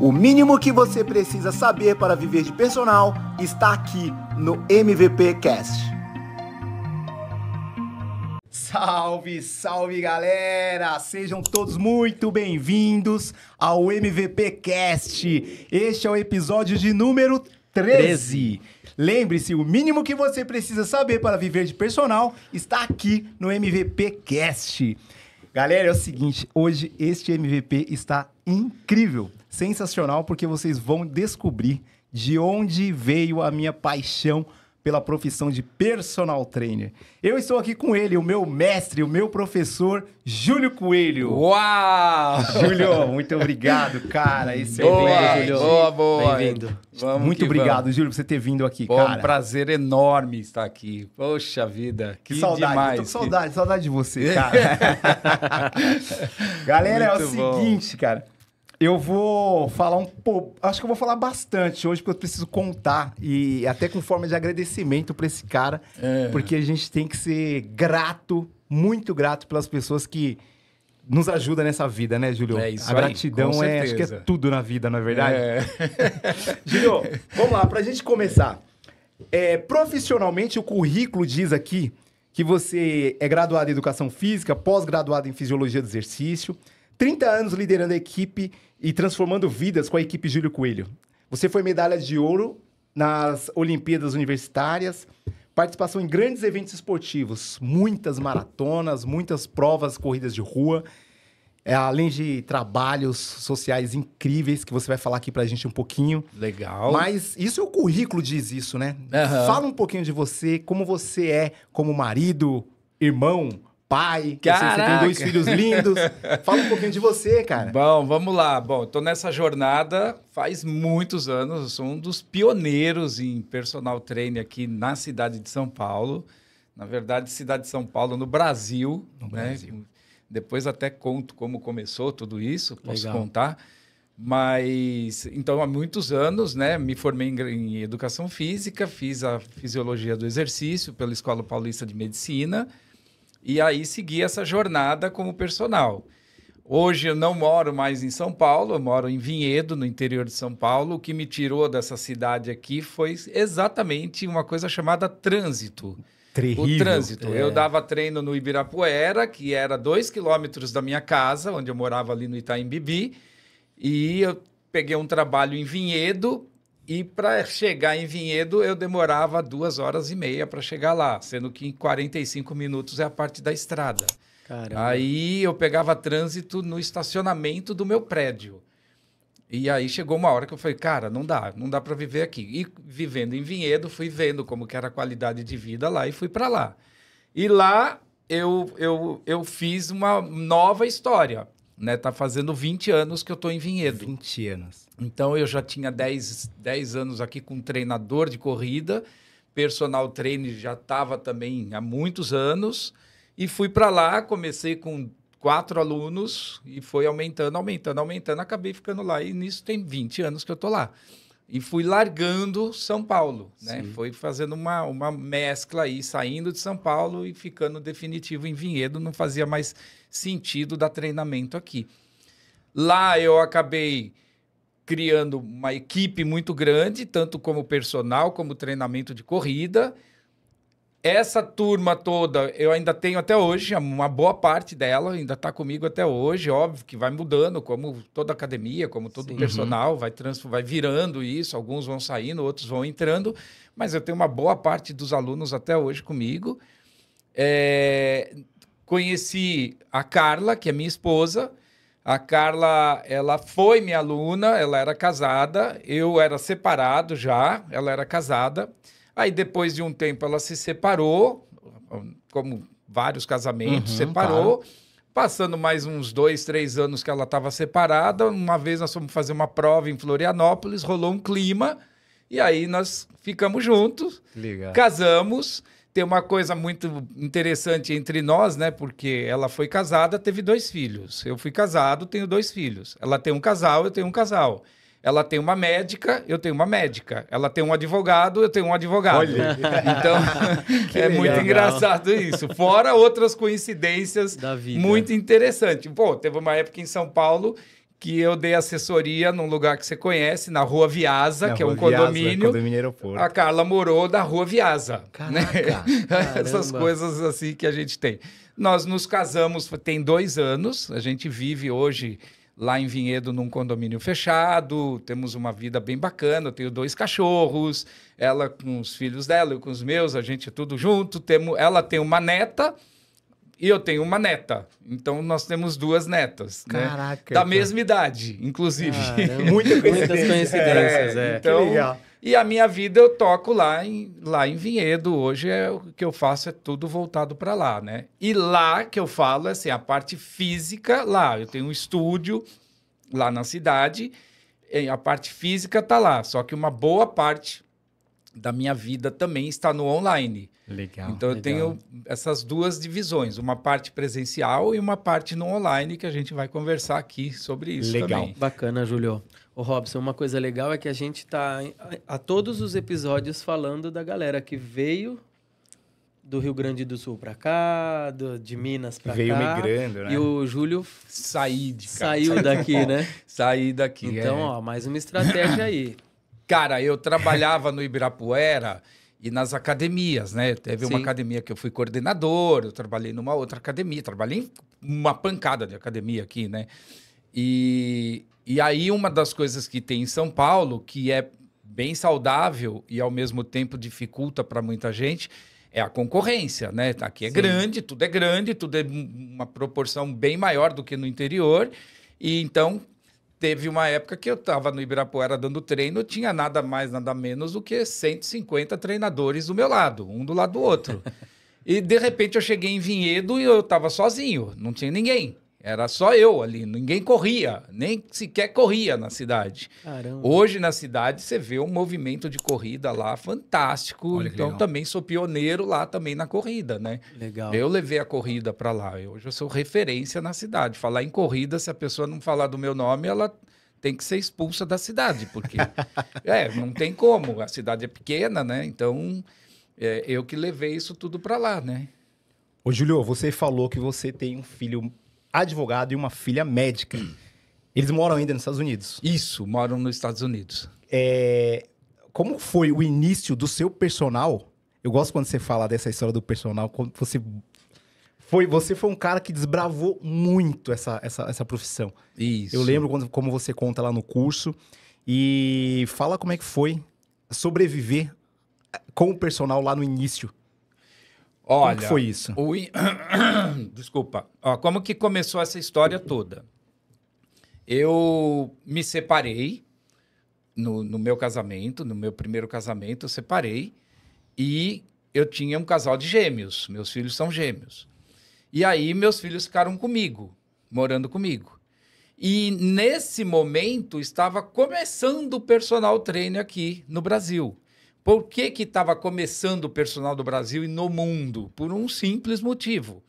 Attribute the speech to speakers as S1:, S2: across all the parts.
S1: O mínimo que você precisa saber para viver de personal está aqui no MVP Cast. Salve, salve galera! Sejam todos muito bem-vindos ao MVP Cast. Este é o episódio de número 13. Lembre-se, o mínimo que você precisa saber para viver de personal está aqui no MVP Cast. Galera, é o seguinte, hoje este MVP está incrível, sensacional, porque vocês vão descobrir de onde veio a minha paixão pela profissão de personal trainer. Eu estou aqui com ele, o meu mestre, o meu professor, Júlio Coelho.
S2: Uau!
S1: Júlio, muito obrigado, cara. Esse
S2: Boa,
S1: Júlio.
S2: Boa.
S1: Bem-vindo. Muito obrigado, Júlio, por você ter vindo aqui, cara.
S2: Um prazer enorme estar aqui. Poxa vida, que
S1: saudade,
S2: demais.
S1: Eu tô com saudade de você, cara. Galera, muito é o seguinte, cara. Eu vou falar um pouco, acho que eu vou falar bastante hoje, porque eu preciso contar, e até com forma de agradecimento para esse cara, porque a gente tem que ser grato, muito grato pelas pessoas que nos ajudam nessa vida, né, Júlio?
S2: É isso
S1: a gratidão
S2: aí,
S1: acho que é tudo na vida, não é verdade? Júlio, vamos lá, pra gente começar. Profissionalmente, o currículo diz aqui que você é graduado em Educação Física, pós-graduado em Fisiologia do Exercício, 30 anos liderando a equipe e transformando vidas com a equipe Júlio Coelho. Você foi medalha de ouro nas Olimpíadas Universitárias, participação em grandes eventos esportivos, muitas maratonas, muitas provas, corridas de rua, além de trabalhos sociais incríveis, que você vai falar aqui pra gente um pouquinho.
S2: Legal.
S1: Mas isso, o currículo diz isso, né?
S2: Uhum.
S1: Fala um pouquinho de você, como você é como marido, irmão, pai, eu sei que você tem 2 filhos lindos. Fala um pouquinho de você, cara.
S2: Bom, vamos lá. Bom, eu tô nessa jornada faz muitos anos. Eu sou um dos pioneiros em personal trainer aqui na cidade de São Paulo. Na verdade, cidade de São Paulo, no Brasil. Brasil. Depois até conto como começou tudo isso, posso contar. Mas, então, há muitos anos, né, me formei em Educação Física, fiz a Fisiologia do Exercício pela Escola Paulista de Medicina, e aí segui essa jornada como personal. Hoje eu não moro mais em São Paulo, eu moro em Vinhedo, no interior de São Paulo. O que me tirou dessa cidade aqui foi exatamente uma coisa chamada trânsito.
S1: Terrível.
S2: O trânsito. Eu dava treino no Ibirapuera, que era 2 quilômetros da minha casa, onde eu morava ali no Itaim Bibi, e eu peguei um trabalho em Vinhedo. E para chegar em Vinhedo, eu demorava 2h30 para chegar lá, sendo que em 45 minutos é a parte da estrada. Caramba. Aí eu pegava trânsito no estacionamento do meu prédio. E aí chegou uma hora que eu falei, cara, não dá para viver aqui. E vivendo em Vinhedo, fui vendo como que era a qualidade de vida lá e fui para lá. E lá eu fiz uma nova história. Né, tá fazendo 20 anos que eu estou em Vinhedo.
S1: 20 anos.
S2: Então, eu já tinha 10 anos aqui com treinador de corrida. Personal trainer já estava também há muitos anos. E fui para lá, comecei com 4 alunos e foi aumentando. Acabei ficando lá. E nisso tem 20 anos que eu estou lá. E fui largando São Paulo. Né? Foi fazendo uma mescla aí, saindo de São Paulo e ficando definitivo em Vinhedo. Não fazia mais sentido dar treinamento aqui. Lá eu acabei criando uma equipe muito grande, tanto como personal, como treinamento de corrida. Essa turma toda, eu ainda tenho até hoje, uma boa parte dela ainda está comigo até hoje. Óbvio que vai mudando, como toda academia, como todo personal, vai virando isso, alguns vão saindo, outros vão entrando, mas eu tenho uma boa parte dos alunos até hoje comigo. Conheci a Carla, que é minha esposa. A Carla, ela foi minha aluna, ela era casada, eu era separado já, ela era casada. Aí, depois de um tempo, ela se separou, como vários casamentos, separou. Claro. Passando mais uns 2, 3 anos que ela estava separada, uma vez nós fomos fazer uma prova em Florianópolis, rolou um clima, e aí nós ficamos juntos, casamos. Tem uma coisa muito interessante entre nós, né? Porque ela foi casada, teve 2 filhos. Eu fui casado, tenho 2 filhos. Ela tem um casal, eu tenho um casal. Ela tem uma médica, eu tenho uma médica. Ela tem um advogado, eu tenho um advogado. Olha. Então, é legal. Muito engraçado isso. Fora outras coincidências muito interessantes. Pô, teve uma época em São Paulo que eu dei assessoria num lugar que você conhece, na Rua Viasa, que é um
S1: Rua Viasa,
S2: condomínio.
S1: Condomínio Aeroporto.
S2: A Carla morou na Rua Viasa.
S1: Caraca!
S2: Essas coisas assim que a gente tem. Nós nos casamos tem 2 anos, a gente vive hoje lá em Vinhedo num condomínio fechado, temos uma vida bem bacana, eu tenho 2 cachorros, ela com os filhos dela, eu com os meus, a gente é tudo junto, ela tem uma neta, e eu tenho uma neta. Então, nós temos 2 netas.
S1: Caraca.
S2: Né? Da mesma idade, inclusive.
S1: Muitas
S3: coincidências,
S2: Então,
S1: que legal.
S2: E a minha vida eu toco lá em Vinhedo. Hoje o que eu faço é tudo voltado para lá, né? E lá que eu falo, assim, a parte física lá. Eu tenho um estúdio lá na cidade. E a parte física tá lá. Só que uma boa parte da minha vida também está no online.
S1: Legal.
S2: Então, eu tenho essas 2 divisões, uma parte presencial e uma parte no online, que a gente vai conversar aqui sobre isso também.
S3: Bacana, Júlio. Ô, Robson, uma coisa legal é que a gente está a todos os episódios falando da galera que veio do Rio Grande do Sul para cá, de Minas para cá.
S1: Veio migrando, né?
S3: E o Júlio saiu daqui, né?
S2: Saí daqui,
S3: Então, ó, mais uma estratégia aí.
S2: Cara, eu trabalhava no Ibirapuera e nas academias, né? Teve uma
S3: Sim.
S2: academia que eu fui coordenador, eu trabalhei numa outra academia, trabalhei em uma pancada de academia aqui, né? E aí uma das coisas que tem em São Paulo, que é bem saudável e ao mesmo tempo dificulta para muita gente, é a concorrência, né? Aqui é grande, tudo é uma proporção bem maior do que no interior. E então teve uma época que eu estava no Ibirapuera dando treino, tinha nada mais, nada menos do que 150 treinadores do meu lado, um do lado do outro. E, de repente, eu cheguei em Vinhedo e eu estava sozinho, não tinha ninguém. Era só eu ali, ninguém corria, nem sequer corria na cidade.
S3: Caramba.
S2: Hoje, na cidade, você vê um movimento de corrida lá fantástico.
S1: Olha que
S2: Então,
S1: legal.
S2: também sou pioneiro lá também na corrida, né?
S3: Legal.
S2: Eu levei a corrida para lá. Hoje eu sou referência na cidade. Falar em corrida, se a pessoa não falar do meu nome, ela tem que ser expulsa da cidade, porque não tem como. A cidade é pequena, né? Então, eu que levei isso tudo para lá, né?
S1: Ô, Júlio, você falou que você tem um filho advogado e uma filha médica. Eles moram ainda nos Estados Unidos.
S2: Isso, moram nos Estados Unidos.
S1: Como foi o início do seu personal? Eu gosto quando você fala dessa história do personal. Quando você foi um cara que desbravou muito essa profissão.
S2: Isso.
S1: Eu lembro como você conta lá no curso. E fala como é que foi sobreviver com o personal lá no início.
S2: Olha,
S1: como que foi isso?
S2: Desculpa. Ó, como que começou essa história toda? Eu me separei no meu casamento, no meu primeiro casamento, eu separei e eu tinha um casal de gêmeos. Meus filhos são gêmeos. E aí meus filhos ficaram comigo, morando comigo. E nesse momento estava começando o personal trainer aqui no Brasil. Por que estava começando o personal do Brasil e no mundo? Por um simples motivo.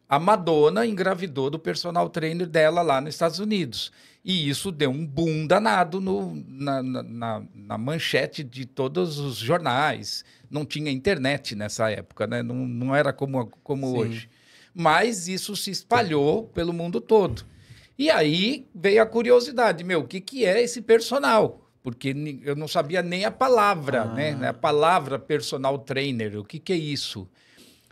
S2: A Madonna engravidou do personal trainer dela lá nos Estados Unidos. E isso deu um boom danado na manchete de todos os jornais. Não tinha internet nessa época, né? Não era como hoje. Mas isso se espalhou pelo mundo todo. E aí veio a curiosidade, o que é esse personal? Porque eu não sabia nem a palavra, né? A palavra personal trainer, o que é isso?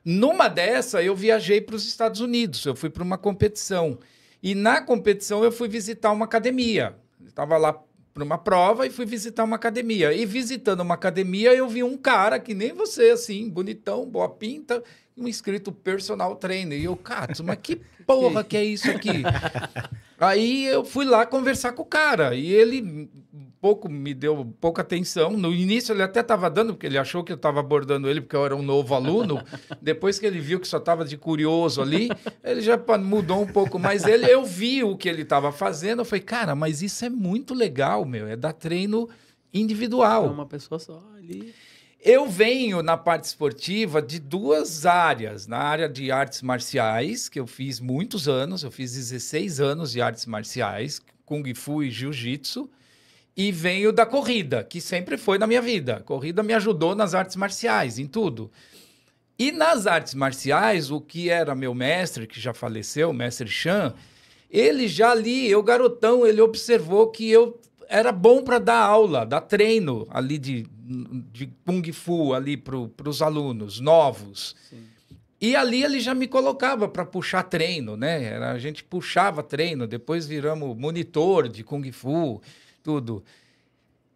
S2: Numa dessa, eu viajei para os Estados Unidos, eu fui para uma competição. E na competição eu fui visitar uma academia. Eu estava lá para uma prova e fui visitar uma academia. E visitando uma academia, eu vi um cara que nem você, assim, bonitão, boa pinta, um escrito personal trainer. E eu, Katsu, mas que porra que é isso aqui? Aí eu fui lá conversar com o cara e ele me deu pouca atenção. No início ele até estava dando, porque ele achou que eu estava abordando ele porque eu era um novo aluno. Depois que ele viu que só estava de curioso ali, ele já mudou um pouco. Mas eu vi o que ele estava fazendo, eu falei, cara, mas isso é muito legal, é dar treino individual.
S3: É uma pessoa só ali.
S2: Eu venho na parte esportiva de 2 áreas. Na área de artes marciais, que eu fiz muitos anos, eu fiz 16 anos de artes marciais, Kung Fu e Jiu-Jitsu, e venho da corrida, que sempre foi na minha vida. A corrida me ajudou nas artes marciais, em tudo. E nas artes marciais, o que era meu mestre, que já faleceu, o mestre Chan, Ele já ali, eu garotão, ele observou que eu era bom para dar aula, dar treino ali de Kung Fu ali para os alunos novos. Sim. E ali ele já me colocava para puxar treino, né? A gente puxava treino, depois viramos monitor de Kung Fu, tudo.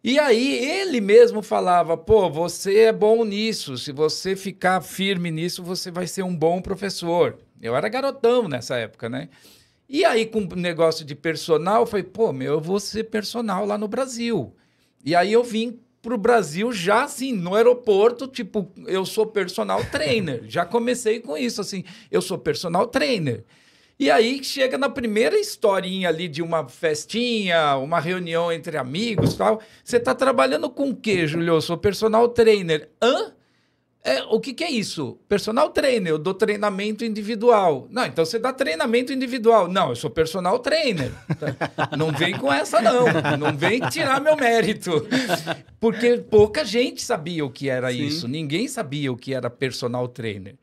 S2: E aí ele mesmo falava, pô, você é bom nisso, se você ficar firme nisso, você vai ser um bom professor. Eu era garotão nessa época, né? E aí com o negócio de personal, eu falei, pô, eu vou ser personal lá no Brasil. E aí eu vim pro Brasil já assim, no aeroporto, tipo, eu sou personal trainer. Já comecei com isso, assim, eu sou personal trainer. E aí chega na primeira historinha ali de uma festinha, uma reunião entre amigos e tal. Você tá trabalhando com o quê, Júlio? Eu sou personal trainer. Hã? O que é isso? Personal trainer, eu dou treinamento individual. Não, então você dá treinamento individual. Não, eu sou personal trainer. Não vem com essa, não. Não vem tirar meu mérito. Porque pouca gente sabia o que era isso. Ninguém sabia o que era personal trainer.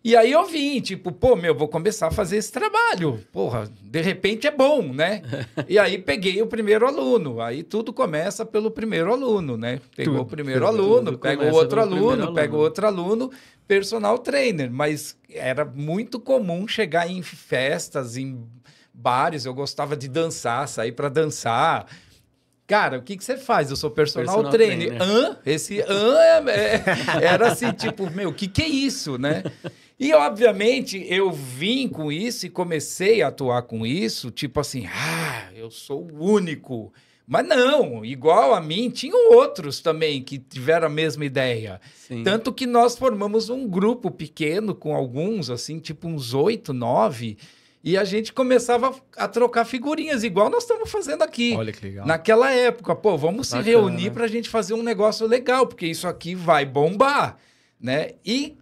S2: E aí eu vim, tipo, pô, vou começar a fazer esse trabalho. Porra, de repente é bom, né? E aí peguei o primeiro aluno. Aí tudo começa pelo primeiro aluno, né? Pegou o primeiro aluno, pega o outro aluno, pega o outro aluno, personal trainer. Mas era muito comum chegar em festas, em bares. Eu gostava de dançar, sair para dançar. Cara, o que você faz? Eu sou personal trainer. Esse era assim, tipo, o que é isso, né? E, obviamente, eu vim com isso e comecei a atuar com isso, tipo assim, eu sou o único. Mas não, igual a mim, tinham outros também que tiveram a mesma ideia. Sim. Tanto que nós formamos um grupo pequeno com alguns, assim, tipo uns 8, 9... E a gente começava a trocar figurinhas, igual nós estamos fazendo aqui.
S1: Olha que legal.
S2: Naquela época, pô, vamos se reunir para a gente fazer um negócio legal, porque isso aqui vai bombar, né? E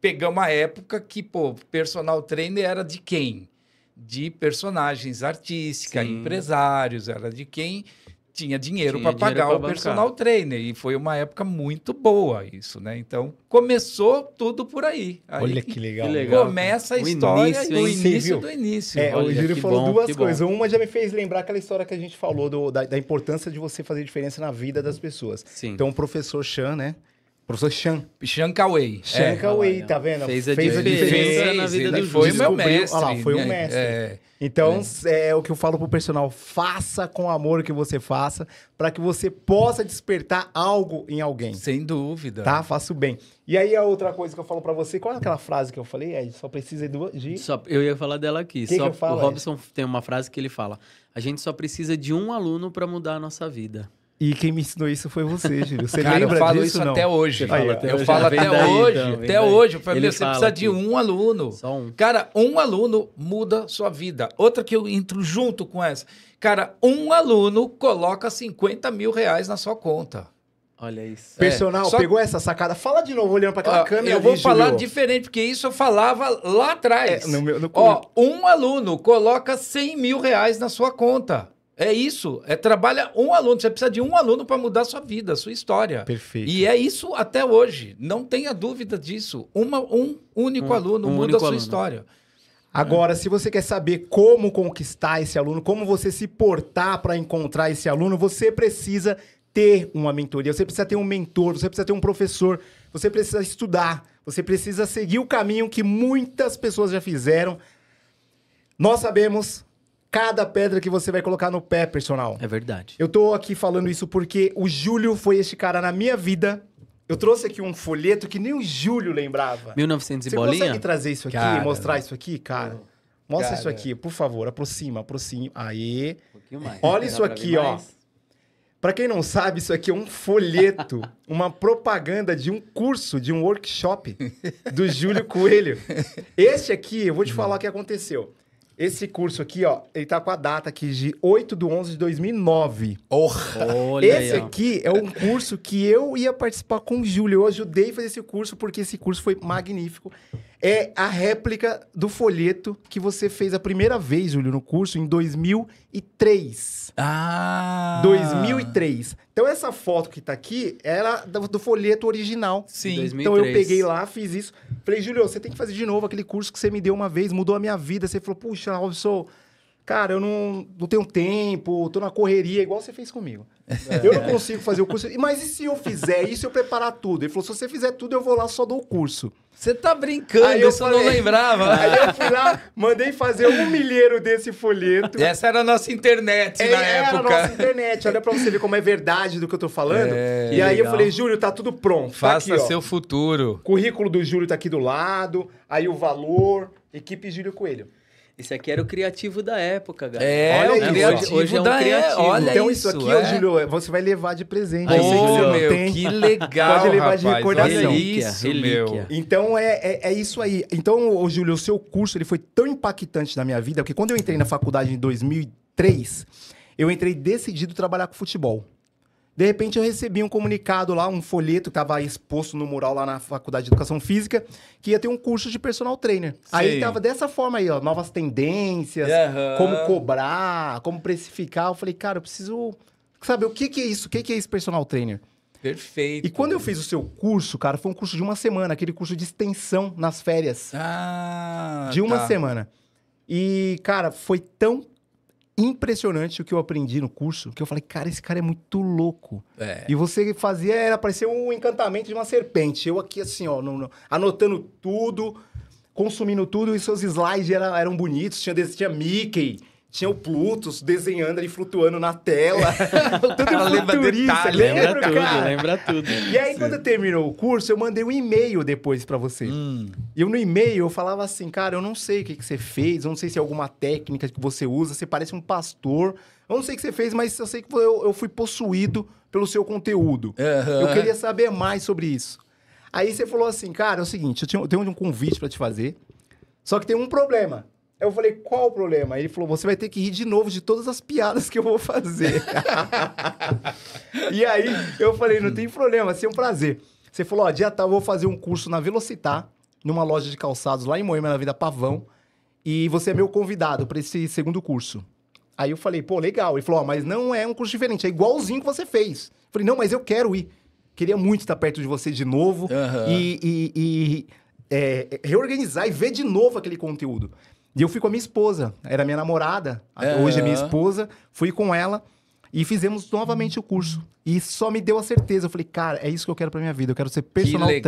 S2: pegamos a época que, pô, personal trainer era de quem? De personagens artísticos, empresários, era de quem tinha dinheiro para pagar o personal trainer. E foi uma época muito boa isso, né? Então, começou tudo por aí.
S1: Olha que legal.
S2: Começa a história do início do início.
S1: O Júlio falou duas coisas. Uma já me fez lembrar aquela história que a gente falou da importância de você fazer diferença na vida das pessoas. Sim. Então, o professor Chan, né? Professor Chan.
S2: Chan Cauê.
S1: Chan Cauê, tá vendo?
S3: Fez a diferença na vida do Júlio.
S2: Foi o meu mestre.
S1: Olha lá, foi o mestre. Então, é o que eu falo pro personal, faça com amor o que você faça, para que você possa despertar algo em alguém.
S2: Sem dúvida.
S1: Tá? Faça o bem. E aí, a outra coisa que eu falo para você, qual é aquela frase que eu falei, Ed? Só precisa de...
S3: Eu ia falar dela aqui.
S1: Que eu falo,
S3: o Robson tem uma frase que ele fala, a gente só precisa de um aluno para mudar a nossa vida.
S1: E quem me ensinou isso foi você, Júlio. Você
S2: Cara,
S1: lembra
S2: eu falo
S1: disso,
S2: isso
S1: não?
S2: até hoje.
S3: Eu falo até hoje.
S2: Até hoje. Eu falei, você precisa de um aluno.
S3: Só um.
S2: Cara, um aluno muda sua vida. Outra que eu entro junto com essa. Cara, um aluno coloca 50 mil reais na sua conta.
S3: Olha isso.
S1: Personal, pegou essa sacada? Fala de novo, olhando para aquela câmera.
S2: Eu vou falar diferente, porque isso eu falava lá atrás.
S1: No
S2: um aluno coloca 100 mil reais na sua conta. É isso, trabalha um aluno, você precisa de um aluno para mudar a sua vida, a sua história.
S1: Perfeito.
S2: E é isso até hoje, não tenha dúvida disso. Um único aluno muda a sua história.
S1: Agora, se você quer saber como conquistar esse aluno, como você se portar para encontrar esse aluno, você precisa ter uma mentoria, você precisa ter um mentor, você precisa ter um professor, você precisa estudar, você precisa seguir o caminho que muitas pessoas já fizeram. Nós sabemos... Cada pedra que você vai colocar no pé, personal.
S3: É verdade.
S1: Eu tô aqui falando isso porque o Júlio foi este cara na minha vida. Eu trouxe aqui um folheto que nem o Júlio lembrava.
S3: 1900 e
S1: você
S3: bolinha?
S1: Você consegue trazer isso aqui,
S2: cara,
S1: mostrar isso aqui, cara? Mostra isso aqui, por favor. Aproxima. Aê.
S3: Um pouquinho mais.
S1: Olha isso aqui, ó. Pra quem não sabe, isso aqui é um folheto, uma propaganda de um curso, de um workshop do Júlio Coelho. Este aqui, eu vou te falar o que aconteceu. Esse curso aqui, ó, ele tá com a data aqui de 8/11/2009.
S2: Olha
S1: esse aqui é um curso que eu ia participar com o Júlio. Eu ajudei a fazer esse curso porque esse curso foi magnífico. É a réplica do folheto que você fez a primeira vez, Júlio, no curso, em 2003. 2003. Então, essa foto que tá aqui era do folheto original.
S2: Sim.
S3: 2003.
S1: Então, eu peguei lá, fiz isso. Falei, Júlio, você tem que fazer de novo aquele curso que você me deu uma vez, mudou a minha vida. Você falou, puxa, Robson, cara, eu não tenho tempo, tô na correria, igual você fez comigo. Eu não consigo fazer o curso. Mas e se eu fizer isso, eu preparar tudo? Ele falou, se você fizer tudo, eu vou lá, só dou o curso.
S2: Você tá brincando,
S1: Aí eu
S2: isso eu não lembrava.
S1: Aí eu fui lá, mandei fazer 1 milheiro desse folheto.
S2: Essa era a nossa internet na
S1: Era a
S2: época.
S1: nossa internet, olha pra você ver como é verdade do que eu tô falando.
S2: É,
S1: e aí
S3: legal.
S1: eu falei, Júlio, tá tudo pronto.
S2: Faça
S1: tá aqui, ó.
S2: seu futuro.
S1: O currículo do Júlio tá aqui do lado, aí o valor, equipe Júlio Coelho.
S3: Esse aqui era o criativo da época, galera.
S1: Olha
S2: o
S1: isso,
S2: criativo
S3: hoje é um
S2: da
S3: criativo.
S2: Olha
S1: Então isso aqui,
S2: é.
S1: Júlio, você vai levar de presente.
S2: Pô,
S1: Eu sei que você não
S2: meu,
S1: tem.
S2: que legal,
S1: Pode levar de
S2: rapaz.
S1: recordação.
S2: Olha isso, meu.
S1: Então é isso aí. Então, ô, Júlio, o seu curso ele foi tão impactante na minha vida, porque quando eu entrei na faculdade em 2003, eu entrei decidido a trabalhar com futebol. De repente eu recebi um comunicado lá, um folheto que estava exposto no mural lá na Faculdade de Educação Física, que ia ter um curso de personal trainer. Aí
S2: Sim.
S1: tava dessa forma aí, ó, novas tendências,
S2: Aham.
S1: como cobrar, como precificar. Eu falei, cara, eu preciso saber o que é isso, o que é esse personal trainer.
S2: Perfeito.
S1: E quando eu fiz o seu curso, cara, foi um curso de 1 semana, aquele curso de extensão nas férias.
S2: Ah,
S1: De uma
S2: tá.
S1: semana. E, cara, foi tão impressionante o que eu aprendi no curso, que eu falei, cara, esse cara é muito louco.
S2: É.
S1: E você fazia, era parecer um encantamento de uma serpente. Eu aqui assim, ó, anotando tudo, consumindo tudo, e seus slides eram bonitos. Tinha Mickey, tinha o Plutus desenhando ali, flutuando na tela.
S2: cara lembra detalhe,
S3: Lembra tudo,
S1: cara?
S3: lembra tudo.
S1: E aí, quando terminou o curso, eu mandei um e-mail depois pra você. E eu, no e-mail, eu falava assim, cara, eu não sei o que você fez, eu não sei se é alguma técnica que você usa, você parece um pastor. Eu não sei o que você fez, mas eu sei que eu fui possuído pelo seu conteúdo.
S2: Aham.
S1: Eu queria saber mais sobre isso. Aí você falou assim, cara, é o seguinte, eu tenho um convite pra te fazer, só que tem um problema. Eu falei, qual o problema? Aí ele falou, você vai ter que rir de novo de todas as piadas que eu vou fazer. E aí eu falei, não tem problema, vai ser um prazer. Você falou, ó, dia tal eu vou fazer um curso na Velocitar, numa loja de calçados lá em Moema, na Vida Pavão, e você é meu convidado para esse segundo curso. Aí eu falei, pô, legal. Ele falou, ó, mas não é um curso diferente, é igualzinho que você fez. Eu falei, não, mas eu quero ir. Queria muito estar perto de você de novo e reorganizar e ver de novo aquele conteúdo. E eu fui com a minha esposa, era minha namorada, hoje é minha esposa, fui com ela e fizemos novamente o curso. E só me deu a certeza, eu falei, cara, é isso que eu quero pra minha vida, eu quero ser personal trainer.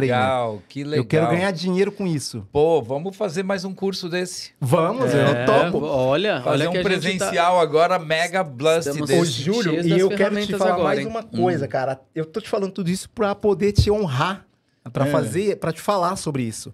S2: Que legal.
S1: Eu quero ganhar dinheiro com isso.
S2: Pô, vamos fazer mais um curso desse.
S1: Vamos, eu topo.
S3: Olha
S2: Fazer
S3: que
S2: um
S3: a gente
S2: presencial agora, mega blast
S3: Estamos
S1: Ô,
S2: desse.
S1: Júlio,
S3: cheios
S1: e
S3: das
S1: eu quero te
S3: ferramentas
S1: falar
S3: agora,
S1: mais
S3: hein?
S1: uma coisa, cara. Eu tô te falando tudo isso pra poder te honrar, pra te falar sobre isso.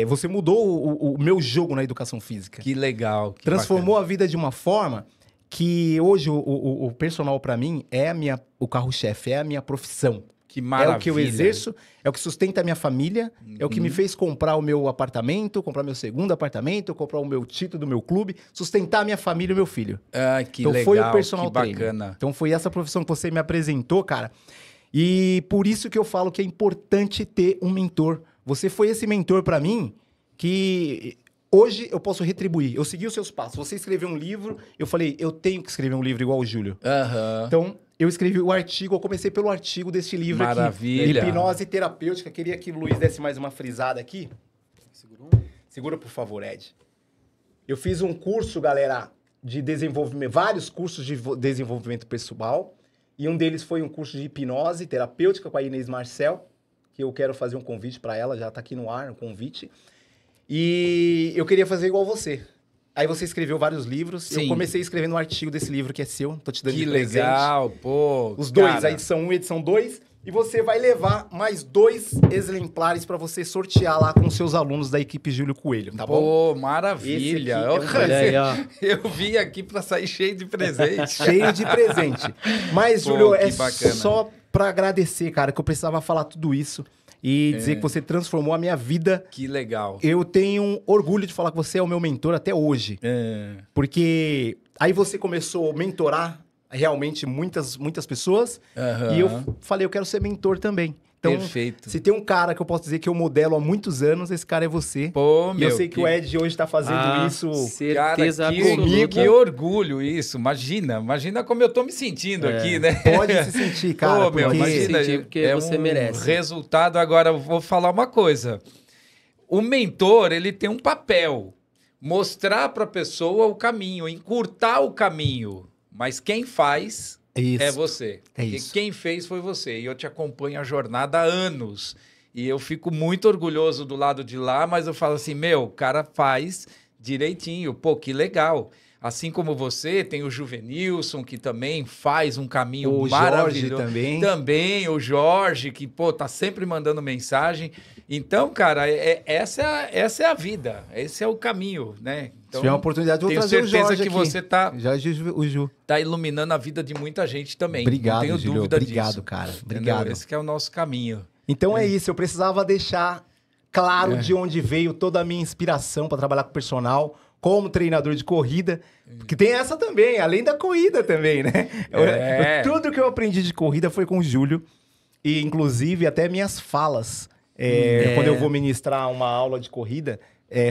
S1: Você mudou o meu jogo na educação física.
S2: Que legal. Que
S1: Transformou a vida de uma forma que hoje o personal pra mim é o carro-chefe, é a minha profissão.
S2: Que maravilha.
S1: É o que eu exerço, é o que sustenta a minha família, é o que me fez comprar o meu apartamento, comprar meu segundo apartamento, comprar o meu título do meu clube, sustentar a minha família e o meu filho.
S2: Ah, que
S1: Então
S2: legal,
S1: foi o personal
S2: que
S1: trainer.
S2: bacana.
S1: Então foi essa profissão que você me apresentou, cara. E por isso que eu falo que é importante ter um mentor. Você foi esse mentor pra mim que hoje eu posso retribuir. Eu segui os seus passos. Você escreveu um livro, eu falei, eu tenho que escrever um livro igual o Júlio.
S2: Aham.
S1: Então, eu escrevi o artigo, eu comecei pelo artigo desse livro
S2: Maravilha.
S1: aqui. Hipnose terapêutica. Queria que o Luiz desse mais uma frisada aqui. Segura, por favor, Ed. Eu fiz um curso, galera, de desenvolvimento, vários cursos de desenvolvimento pessoal. E um deles foi um curso de hipnose terapêutica com a Inês Marcel, que eu quero fazer um convite para ela, já tá aqui no ar, um convite. E eu queria fazer igual você. Aí você escreveu vários livros.
S2: Sim.
S1: Eu comecei escrevendo um artigo desse livro que é seu. Tô te dando
S2: Que
S1: de presente.
S2: legal, pô.
S1: Os dois,
S2: cara.
S1: a edição 1 e a edição 2. E você vai levar mais 2 exemplares para você sortear lá com os seus alunos da equipe Júlio Coelho, tá bom?
S2: Pô,
S1: Esse
S2: maravilha.
S1: aqui é um
S3: Olha aí, ó.
S2: Eu vim aqui pra sair cheio de presente.
S1: Cheio de presente. Mas,
S2: Pô,
S1: Júlio,
S2: que
S1: é
S2: bacana.
S1: só para agradecer, cara, que eu precisava falar tudo isso e dizer que você transformou a minha vida.
S2: Que legal.
S1: Eu tenho orgulho de falar que você é o meu mentor até hoje. Porque aí você começou a mentorar realmente muitas pessoas.
S2: Aham.
S1: E eu falei, eu quero ser mentor também. Então,
S2: Perfeito.
S1: se tem um cara que eu posso dizer que eu modelo há muitos anos, esse cara é você.
S2: Pô,
S1: E
S2: meu.
S1: eu sei que o Ed hoje tá fazendo isso.
S3: Certeza
S2: Cara,
S3: absoluta.
S2: que orgulho isso. Imagina como eu tô me sentindo aqui, né?
S1: Pode se sentir, cara.
S2: Pô, meu,
S1: porque...
S2: imagina,
S3: sentir, porque
S2: é
S3: você
S2: um
S3: merece.
S2: resultado. Agora, eu vou falar uma coisa. O mentor, ele tem um papel. mostrar para a pessoa o caminho, encurtar o caminho. Mas quem faz é você. Porque quem fez foi você. E eu te acompanho a jornada há anos. E eu fico muito orgulhoso do lado de lá, mas eu falo assim, meu, o cara faz direitinho. Pô, que legal. Assim como você, tem o Juvenilson, que também faz um caminho maravilhoso. O Jorge também, o Jorge, que, pô, tá sempre mandando mensagem. Então, cara, essa é a vida. Esse é o caminho, né? Então,
S1: se tiver uma oportunidade, eu vou trazer o Jorge
S2: tenho certeza que
S1: aqui.
S2: você tá...
S1: o Ju.
S2: Tá iluminando a vida de muita gente também.
S1: Obrigado,
S2: não tenho
S1: Júlio.
S2: dúvida
S1: Obrigado,
S2: disso.
S1: cara.
S2: Entendeu?
S1: Obrigado.
S2: Esse que é o nosso caminho.
S1: Então é isso, eu precisava deixar claro de onde veio toda a minha inspiração para trabalhar com personal, como treinador de corrida, porque tem essa também, além da corrida também, né? Tudo que eu aprendi de corrida foi com o Júlio, e inclusive até minhas falas, quando eu vou ministrar uma aula de corrida,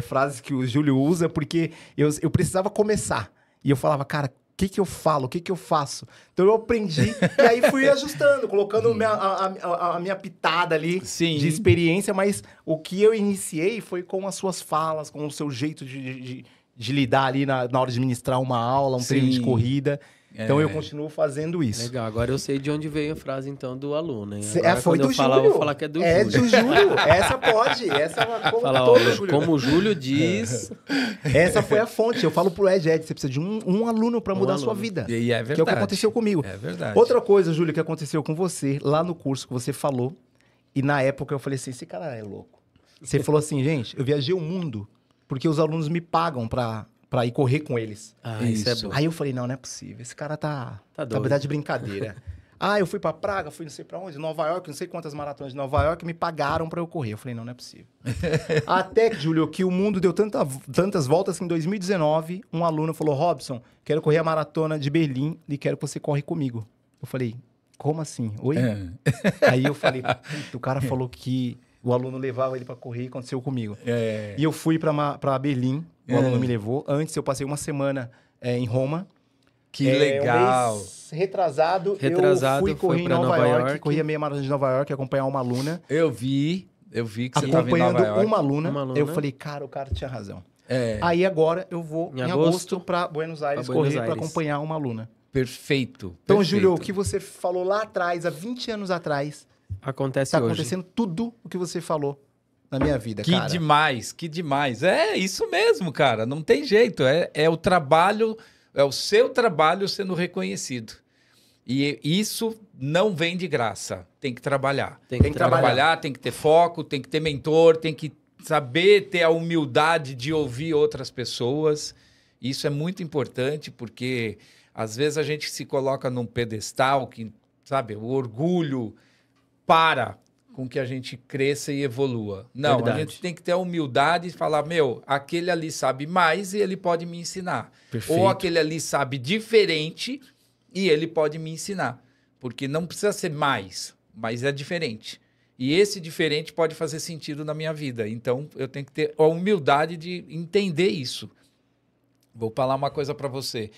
S1: frases que o Júlio usa, porque eu precisava começar, e eu falava, cara, o que eu falo? O que eu faço? Então eu aprendi e aí fui ajustando, colocando a minha pitada ali de experiência, mas o que eu iniciei foi com as suas falas, com o seu jeito de lidar ali na hora de ministrar uma aula, um treino de corrida. Então eu continuo fazendo isso.
S3: Legal, agora eu sei de onde veio a frase então do aluno, hein?
S1: Foi do Júlio.
S3: Vou falar que é do Júlio.
S1: É do Júlio. Essa pode. Essa é uma
S3: fala, como o Júlio diz.
S1: Essa foi a fonte. Eu falo pro Ed, você precisa de um aluno para mudar a sua vida.
S2: E é verdade.
S1: Que é o que aconteceu comigo.
S2: É verdade.
S1: Outra coisa, Júlio, que aconteceu com você lá no curso que você falou, e na época eu falei assim, esse cara é louco. Você falou assim, gente, eu viajei o mundo porque os alunos me pagam pra ir correr com eles.
S3: Isso é bom.
S1: Aí eu falei, não é possível. Esse cara tá
S3: doido.
S1: de brincadeira. Eu fui pra Praga, fui não sei pra onde, Nova York, não sei quantas maratonas de Nova York, me pagaram pra eu correr. Eu falei, não é possível. Até, Júlio, que o mundo deu tantas voltas que em 2019, um aluno falou, Robson, quero correr a maratona de Berlim e quero que você corre comigo. Eu falei, como assim? Oi? Aí eu falei, o cara falou que o aluno levava ele pra correr e aconteceu comigo. E eu fui pra Berlim, o aluno me levou. Antes eu passei uma semana em Roma.
S2: Que legal.
S1: Um mês retrasado, eu fui correr em Nova York, corri a meia maratona de Nova York, acompanhar uma aluna.
S2: Eu vi que você estava em Nova
S1: Acompanhando
S2: York.
S1: uma aluna. Eu falei, cara, o cara tinha razão.
S2: É.
S1: Aí agora eu vou em agosto para Buenos Aires correr para acompanhar uma aluna.
S2: Perfeito.
S1: Então, Júlio, o que você falou lá atrás, há 20 anos atrás,
S3: acontece
S1: tá
S3: hoje.
S1: acontecendo tudo o que você falou na minha vida, cara.
S2: Que demais. É isso mesmo, cara. Não tem jeito. É o trabalho, é o seu trabalho sendo reconhecido. E isso não vem de graça. Tem que trabalhar.
S3: Tem que
S2: trabalhar, tem que ter foco, tem que ter mentor, tem que saber ter a humildade de ouvir outras pessoas. Isso é muito importante porque às vezes a gente se coloca num pedestal que, sabe, o orgulho para com que a gente cresça e evolua. Não,
S3: Verdade.
S2: A gente tem que ter a humildade e falar, meu, aquele ali sabe mais e ele pode me ensinar.
S1: Perfeito.
S2: Ou aquele ali sabe diferente e ele pode me ensinar. Porque não precisa ser mais, mas é diferente. E esse diferente pode fazer sentido na minha vida. Então, eu tenho que ter a humildade de entender isso. Vou falar uma coisa para você.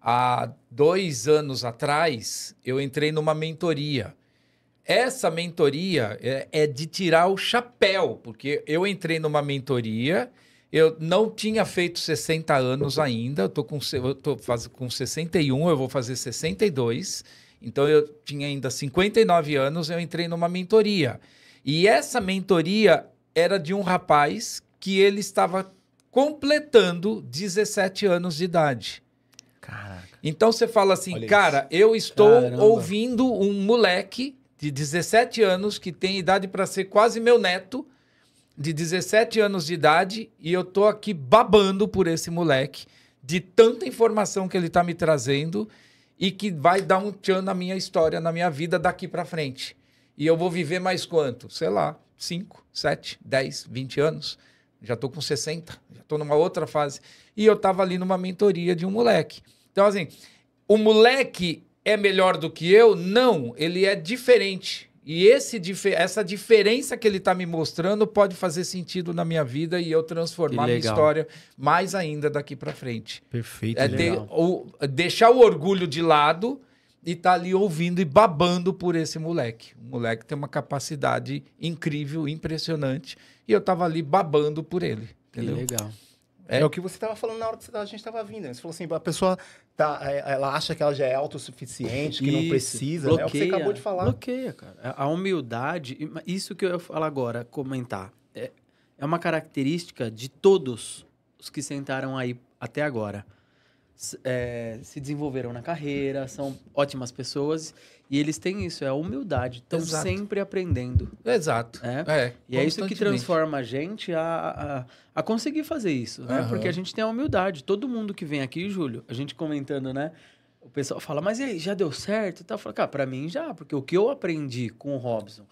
S2: Há 2 anos atrás, eu entrei numa mentoria. Essa mentoria é de tirar o chapéu, porque eu entrei numa mentoria, eu não tinha feito 60 anos ainda, eu tô com 61, eu vou fazer 62, então eu tinha ainda 59 anos, eu entrei numa mentoria. E essa mentoria era de um rapaz que ele estava completando 17 anos de idade.
S1: Caraca.
S2: Então você fala assim,
S1: Olha
S2: cara, eu estou
S3: Caramba.
S2: ouvindo um moleque de 17 anos que tem idade para ser quase meu neto, de 17 anos de idade, e eu tô aqui babando por esse moleque, de tanta informação que ele tá me trazendo e que vai dar um tchan na minha história, na minha vida daqui para frente. E eu vou viver mais quanto? Sei lá, 5, 7, 10, 20 anos. Já tô com 60, já tô numa outra fase. E eu tava ali numa mentoria de um moleque. Então, assim, o moleque é melhor do que eu? Não, ele é diferente. E essa diferença que ele está me mostrando pode fazer sentido na minha vida e eu transformar minha história mais ainda daqui para frente.
S1: Perfeito.
S2: Deixar o orgulho de lado e estar ali ouvindo e babando por esse moleque. O moleque tem uma capacidade incrível, impressionante. E eu estava ali babando por ele. Entendeu?
S3: Que legal.
S1: É o que você estava falando na hora que a gente estava vindo. Você falou assim, a pessoa ela acha que ela já é autossuficiente, que não precisa.
S3: Bloqueia,
S1: né? É o que você acabou de falar.
S3: Bloqueia, cara. A humildade, isso que eu ia falar agora, comentar, é uma característica de todos os que sentaram aí até agora. Se desenvolveram na carreira, são ótimas pessoas e eles têm isso, é a humildade. Estão sempre aprendendo.
S2: Exato.
S3: E é isso que transforma a gente a conseguir fazer isso, né? Porque a gente tem a humildade. Todo mundo que vem aqui, Júlio, a gente comentando, né? O pessoal fala, mas e aí, já deu certo? Eu falo, cara, pra mim já, porque o que eu aprendi com o Robson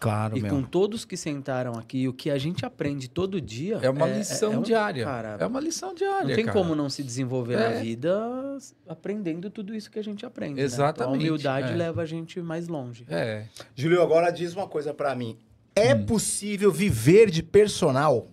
S3: com todos que sentaram aqui, o que a gente aprende todo dia...
S2: É uma lição diária. Cara, é uma lição diária,
S3: não tem como não se desenvolver na vida aprendendo tudo isso que a gente aprende.
S2: Exatamente.
S3: Né? Então, a humildade leva a gente mais longe.
S1: Júlio, agora diz uma coisa pra mim. É possível viver de personal?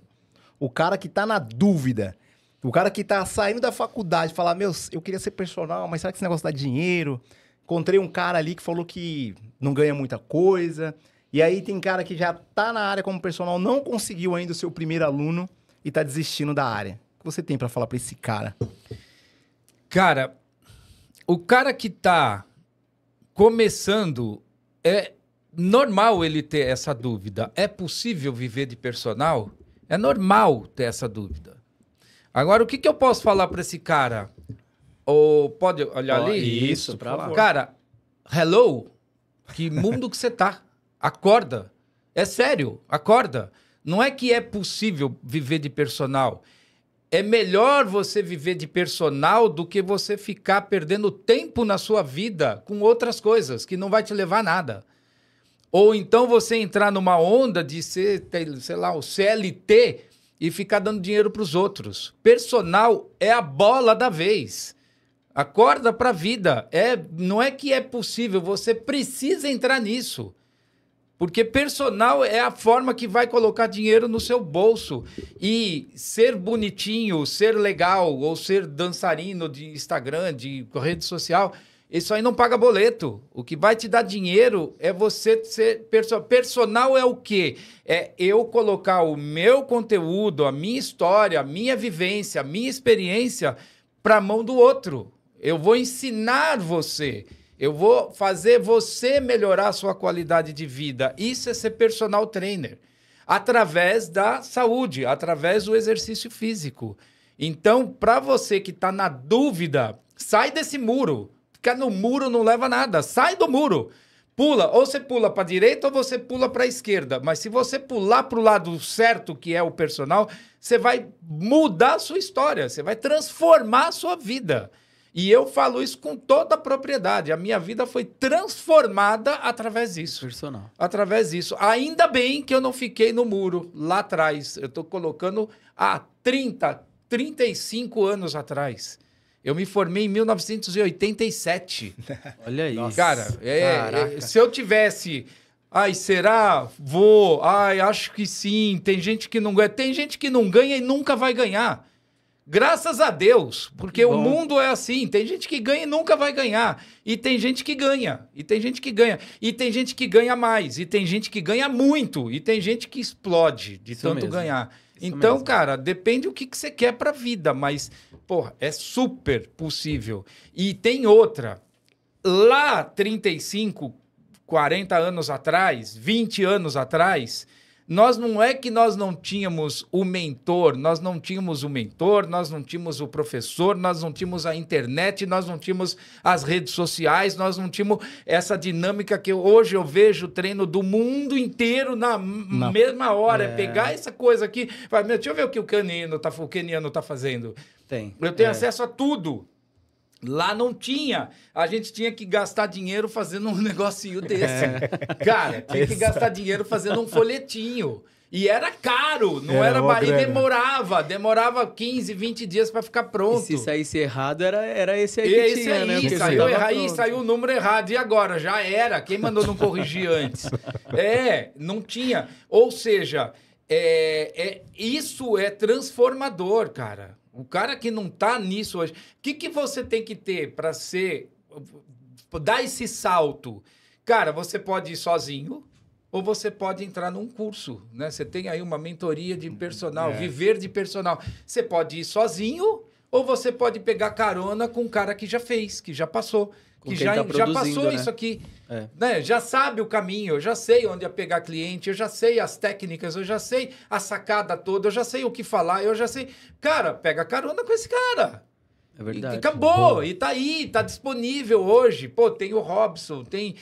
S1: O cara que tá na dúvida... O cara que tá saindo da faculdade, falar, eu queria ser personal, mas será que esse negócio dá dinheiro? Encontrei um cara ali que falou que não ganha muita coisa. E aí tem cara que já tá na área como personal, não conseguiu ainda o seu primeiro aluno e tá desistindo da área. O que você tem pra falar pra esse cara?
S2: Cara, o cara que tá começando, é normal ele ter essa dúvida. É possível viver de personal? É normal ter essa dúvida. Agora, o que eu posso falar para esse cara? Pode olhar ali?
S3: Isso, pra lá.
S2: Cara, hello? Que mundo que você tá? Acorda. É sério, acorda. Não é que é possível viver de personal. É melhor você viver de personal do que você ficar perdendo tempo na sua vida com outras coisas que não vai te levar a nada. Ou então você entrar numa onda de ser, sei lá, o CLT... e ficar dando dinheiro para os outros. Personal é a bola da vez. Acorda para a vida. Não é que é possível, você precisa entrar nisso. Porque personal é a forma que vai colocar dinheiro no seu bolso. E ser bonitinho, ser legal, ou ser dançarino de Instagram, de rede social, isso aí não paga boleto. O que vai te dar dinheiro é você ser personal. É o quê? É eu colocar o meu conteúdo, a minha história, a minha vivência, a minha experiência para a mão do outro. Eu vou ensinar você. Eu vou fazer você melhorar a sua qualidade de vida. Isso é ser personal trainer. Através da saúde, através do exercício físico. Então, para você que está na dúvida, sai desse muro. Ficar no muro não leva a nada. Sai do muro. Pula. Ou você pula para a direita ou você pula para a esquerda. Mas se você pular para o lado certo, que é o personal, você vai mudar a sua história. Você vai transformar a sua vida. E eu falo isso com toda a propriedade. A minha vida foi transformada através disso.
S3: Personal.
S2: Através disso. Ainda bem que eu não fiquei no muro lá atrás. Eu estou colocando há 35 anos atrás. Eu me formei em 1987.
S3: Olha isso.
S2: Cara, se eu tivesse... Ai, será? Vou. Ai, acho que sim. Tem gente que não ganha. Tem gente que não ganha e nunca vai ganhar. Graças a Deus. Porque o mundo é assim. Tem gente que ganha e nunca vai ganhar. E tem gente que ganha. E tem gente que ganha. E tem gente que ganha mais. E tem gente que ganha muito. E tem gente que explode de tanto ganhar. Então, cara, depende do que você quer pra vida, mas, porra, é super possível. E tem outra. Lá, 35, 40 anos atrás, 20 anos atrás, nós não tínhamos o mentor, nós não tínhamos o professor, nós não tínhamos a internet, nós não tínhamos as redes sociais, nós não tínhamos essa dinâmica que hoje eu vejo treino do mundo inteiro na mesma hora. É pegar essa coisa aqui, vai, deixa eu ver o que o keniano tá fazendo. Eu tenho acesso a tudo. Lá não tinha. A gente tinha que gastar dinheiro fazendo um negocinho desse. Cara, tinha que gastar dinheiro fazendo um folhetinho. E era caro, não era e demorava 15, 20 dias para ficar pronto.
S3: E se saísse errado, era esse aí que tinha,
S2: aí,
S3: né?
S2: Saiu errado, saiu o número errado. E agora? Já era. Quem mandou não corrigir antes? Não tinha. Ou seja, isso é transformador, cara. O cara que não tá nisso hoje... O que você tem que ter para dar esse salto? Cara, você pode ir sozinho, ou você pode entrar num curso, né? Você tem aí uma mentoria de personal, viver de personal. Você pode ir sozinho ou você pode pegar carona com um cara que já fez, que já passou, que já passou isso aqui, né? Já sabe o caminho, eu já sei onde é pegar cliente, eu já sei as técnicas, eu já sei a sacada toda, eu já sei o que falar, eu já sei... Cara, pega carona com esse cara.
S3: É verdade.
S2: E acabou, e tá aí, tá disponível hoje. Pô, tem o Robson, tem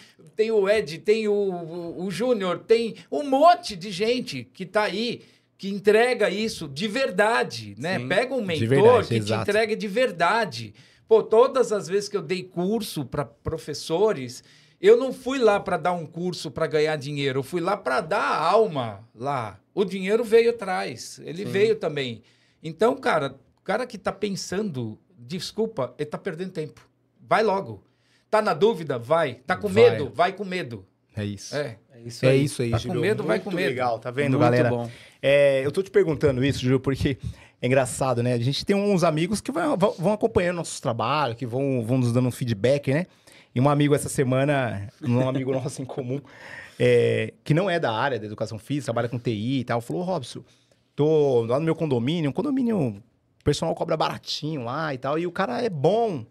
S2: o Ed, tem o Júnior, tem um monte de gente que tá aí, que entrega isso de verdade, né?
S3: Sim.
S2: Pega um mentor que te entrega de verdade. Pô, todas as vezes que eu dei curso para professores, eu não fui lá para dar um curso para ganhar dinheiro, eu fui lá para dar a alma lá. O dinheiro veio atrás, ele veio também. Então, cara, o cara que tá pensando, desculpa, ele tá perdendo tempo. Vai logo. Tá na dúvida? Vai. Tá com medo? Vai com medo.
S1: É isso.
S2: É
S1: isso aí. É isso aí,
S2: tá com medo, vai com medo.
S1: Legal, tá vendo,
S3: muito
S1: galera?
S3: Bom.
S1: Eu tô te perguntando isso, Júlio, porque é engraçado, né? A gente tem uns amigos que vão acompanhando nossos trabalhos, que vão nos dando um feedback, né? E um amigo essa semana, um amigo nosso em comum, que não é da área da educação física, trabalha com TI e tal, falou, Robson, tô lá no meu condomínio, o personal cobra baratinho lá e tal, e o cara é bom.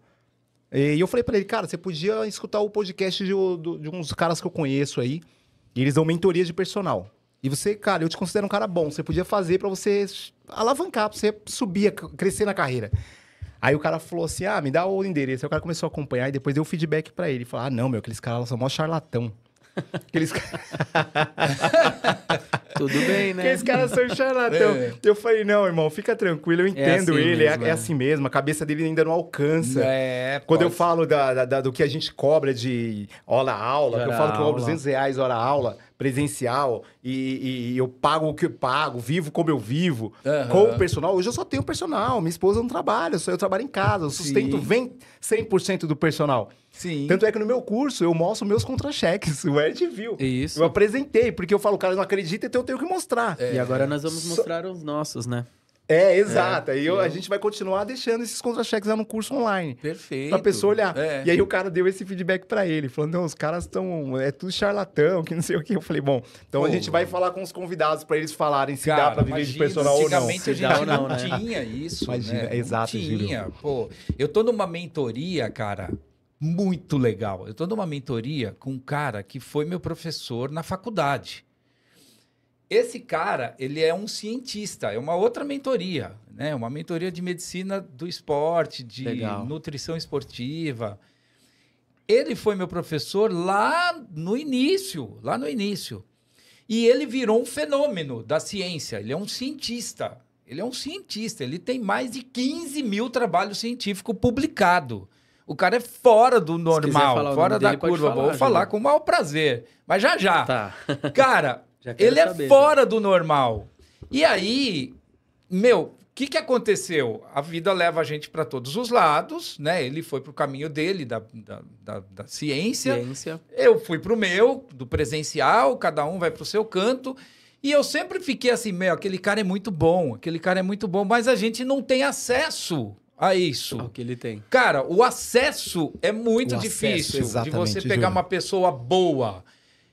S1: E eu falei pra ele, cara, você podia escutar o podcast de uns caras que eu conheço aí, e eles dão mentoria de personal. E você, cara, eu te considero um cara bom, você podia fazer pra você alavancar, pra você subir, crescer na carreira. Aí o cara falou assim, me dá o endereço. Aí o cara começou a acompanhar e depois deu feedback pra ele. Falou, não, meu, aqueles caras são mó charlatão.
S3: Tudo bem, né?
S1: Aqueles caras são charlatão. Eu falei, não, irmão, fica tranquilo, eu entendo assim ele, mesmo, é assim mesmo, a cabeça dele ainda não alcança. Quando eu falo do que a gente cobra de hora-aula, que eu falo que eu cobro R$200 hora-aula, presencial, e eu pago o que eu pago, vivo como eu vivo, com o personal. Hoje eu só tenho personal, minha esposa não trabalha, eu trabalho em casa, o sustento vem 100% do personal.
S2: Sim.
S1: Tanto é que no meu curso eu mostro meus contra-cheques, o Ed viu.
S3: Isso.
S1: Eu apresentei, porque eu falo, o cara não acredita, então eu tenho que mostrar.
S3: E agora nós vamos mostrar os nossos, né?
S1: Exato. Aí a gente vai continuar deixando esses contra-cheques lá no curso online.
S2: Perfeito.
S1: Pra pessoa olhar. E aí o cara deu esse feedback pra ele, falando, não, os caras estão... É tudo charlatão, que não sei o quê. Eu falei, bom, então a gente vai falar com os convidados pra eles falarem se dá pra viver de personal ou não.
S2: Antigamente a gente não tinha isso,
S1: imagina,
S2: né?
S1: Exato,
S2: não tinha. Pô, eu tô numa mentoria, cara, muito legal. Eu tô numa mentoria com um cara que foi meu professor na faculdade. Esse cara, ele é um cientista, é uma outra mentoria, né? Uma mentoria de medicina do esporte, de nutrição esportiva. Ele foi meu professor lá no início. E ele virou um fenômeno da ciência. Ele é um cientista. Ele tem mais de 15 mil trabalhos científicos publicados. O cara é fora do normal, fora da curva. Vou falar com o maior prazer, mas já.
S3: Tá.
S2: Cara... Ele é fora do normal. E aí, o que aconteceu? A vida leva a gente para todos os lados, né? Ele foi para o caminho dele, da ciência. Eu fui para o meu, do presencial, cada um vai para o seu canto. E eu sempre fiquei assim, aquele cara é muito bom, mas a gente não tem acesso a isso.
S3: O que ele tem.
S2: Cara, o acesso é muito difícil de você pegar uma pessoa boa.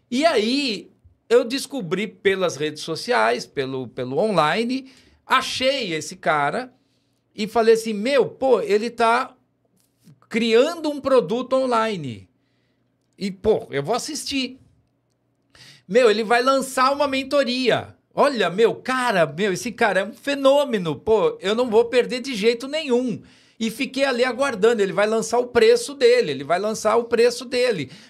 S2: E aí... eu descobri pelas redes sociais, pelo online, achei esse cara e falei assim, ele tá criando um produto online. E, eu vou assistir. Ele vai lançar uma mentoria. Olha, esse cara é um fenômeno. Eu não vou perder de jeito nenhum. E fiquei ali aguardando, ele vai lançar o preço dele.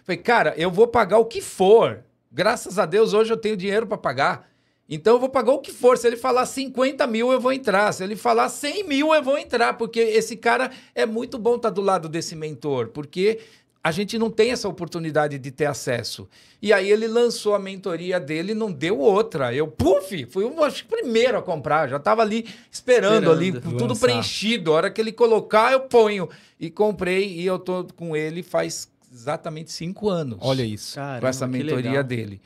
S2: Falei, cara, eu vou pagar o que for. Graças a Deus, hoje eu tenho dinheiro para pagar. Então, eu vou pagar o que for. Se ele falar 50 mil, eu vou entrar. Se ele falar 100 mil, eu vou entrar. Porque esse cara é muito bom estar do lado desse mentor. Porque a gente não tem essa oportunidade de ter acesso. E aí, ele lançou a mentoria dele e não deu outra. Eu, fui o primeiro a comprar. Já estava ali esperando ali, tudo preenchido. A hora que ele colocar, eu ponho. E comprei e eu tô com ele faz... exatamente 5 anos.
S1: Olha isso.
S2: Caramba, com essa mentoria dele.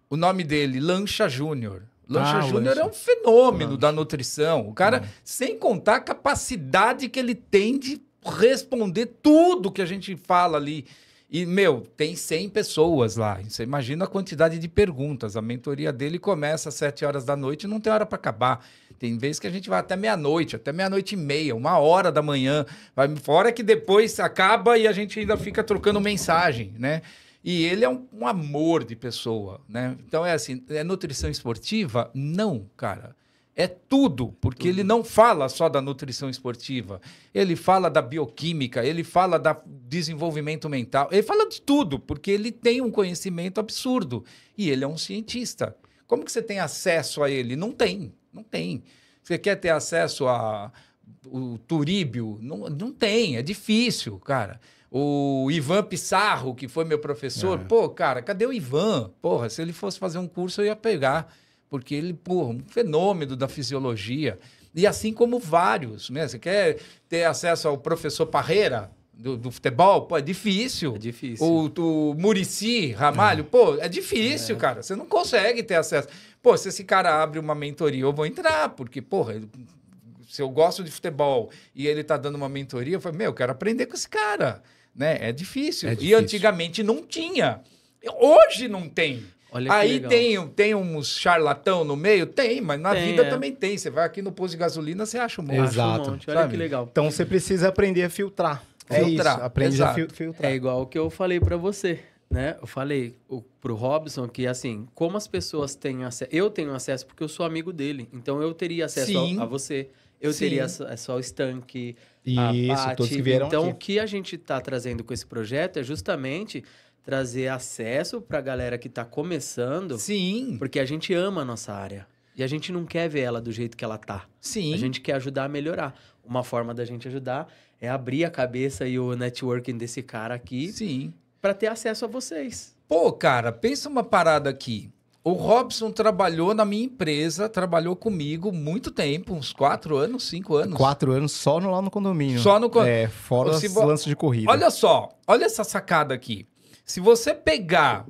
S2: O nome dele, Lancha Júnior. Lancha Júnior é um fenômeno da nutrição. O cara, sem contar a capacidade que ele tem de responder tudo que a gente fala ali. E, tem 100 pessoas lá. Você imagina a quantidade de perguntas. A mentoria dele começa às 7 horas da noite e não tem hora para acabar. Tem vezes que a gente vai até meia-noite, até meia-noite e meia, 1h da manhã. Fora que depois acaba e a gente ainda fica trocando mensagem, né? E ele é um amor de pessoa, né? Então, é assim, é nutrição esportiva? Não, cara. É tudo, porque ele não fala só da nutrição esportiva. Ele fala da bioquímica, ele fala do desenvolvimento mental, ele fala de tudo, porque ele tem um conhecimento absurdo. E ele é um cientista. Como que você tem acesso a ele? Não tem. Não tem. Você quer ter acesso ao Turíbio? Não tem, é difícil, cara. O Ivan Pissarro, que foi meu professor, pô, cara, cadê o Ivan? Porra, se ele fosse fazer um curso, eu ia pegar, porque ele, porra, um fenômeno da fisiologia. E assim como vários, né? Você quer ter acesso ao professor Parreira, do futebol? Pô, é difícil.
S3: É difícil.
S2: O Muricy Ramalho, pô, é difícil, cara. Você não consegue ter acesso. Pô, se esse cara abre uma mentoria, eu vou entrar, porque, porra, se eu gosto de futebol e ele tá dando uma mentoria, eu falo, eu quero aprender com esse cara, né? É difícil. E antigamente não tinha. Hoje não tem.
S3: Olha
S2: aí tem uns charlatão no meio? Tem, mas na vida também tem. Você vai aqui no posto de gasolina, você acha um monte.
S1: Exato.
S3: Um monte. Olha que legal.
S1: Então você precisa aprender a filtrar.
S2: Filtrar.
S1: Isso, aprende a filtrar.
S3: É igual o que eu falei para você, né? Eu falei pro Robson que, assim, como as pessoas têm acesso... Eu tenho acesso porque eu sou amigo dele. Então, eu teria acesso a você. Eu teria acesso ao Stank, a Paty.
S1: Todos que vieram
S3: então,
S1: aqui.
S3: O que a gente está trazendo com esse projeto é justamente trazer acesso para a galera que está começando.
S2: Sim.
S3: Porque a gente ama a nossa área. E a gente não quer ver ela do jeito que ela tá.
S2: Sim.
S3: A gente quer ajudar a melhorar. Uma forma da gente ajudar é abrir a cabeça e o networking desse cara aqui.
S2: Sim.
S3: Para ter acesso a vocês.
S2: Pô, cara, pensa uma parada aqui. O Robson trabalhou na minha empresa, trabalhou comigo muito tempo, uns 4 anos, 5 anos.
S1: 4 anos só lá no condomínio.
S2: Só no condomínio.
S1: Fora os lances de corrida.
S2: Olha só, olha essa sacada aqui. Se você pegar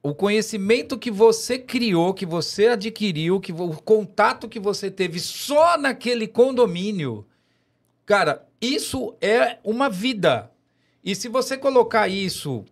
S2: o conhecimento que você criou, que você adquiriu, o contato que você teve só naquele condomínio, cara, isso é uma vida. E se você colocar isso,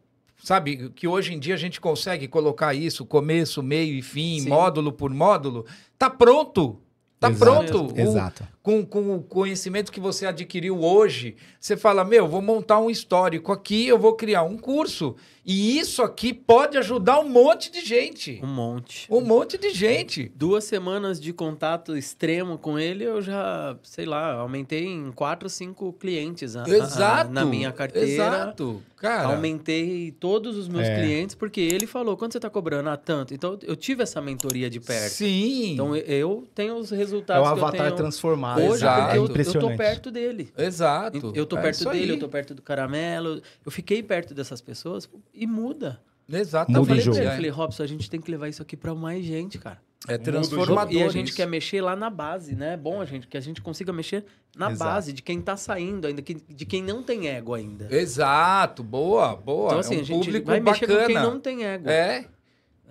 S2: sabe, que hoje em dia a gente consegue colocar isso, começo, meio e fim,
S3: Sim.
S2: módulo por módulo, tá pronto. Tá pronto.
S1: Exato.
S2: Com o conhecimento que você adquiriu hoje, você fala, vou montar um histórico aqui, eu vou criar um curso. E isso aqui pode ajudar um monte de gente.
S3: Um monte.
S2: Um monte de gente.
S3: 2 semanas de contato extremo com ele, eu já, sei lá, aumentei em 4 ou 5 clientes
S2: Exato.
S3: na minha carteira.
S2: Exato. Cara.
S3: Aumentei todos os meus clientes, porque ele falou, quanto você está cobrando? Tanto. Então, eu tive essa mentoria de perto.
S2: Sim.
S3: Então, eu tenho os resultados
S1: É o
S3: que eu
S1: avatar
S3: tenho
S1: transformado.
S3: hoje,
S2: Exato.
S3: porque eu tô perto dele.
S2: Exato.
S3: Eu tô perto
S2: isso
S3: dele,
S2: aí.
S3: eu tô perto do Caramelo. Eu fiquei perto dessas pessoas e muda.
S2: Exatamente.
S3: Eu falei pra ele,
S2: É.
S3: falei, Robson, a gente tem que levar isso aqui pra mais gente, cara.
S2: É transformador.
S3: E a gente
S2: isso.
S3: quer mexer lá na base, né? É bom que a gente consiga mexer na base de quem tá saindo ainda, de quem não tem ego ainda.
S2: Exato. Boa.
S3: Então, assim,
S2: é um
S3: a gente
S2: público
S3: vai mexer
S2: bacana.
S3: com quem não tem ego.
S2: É.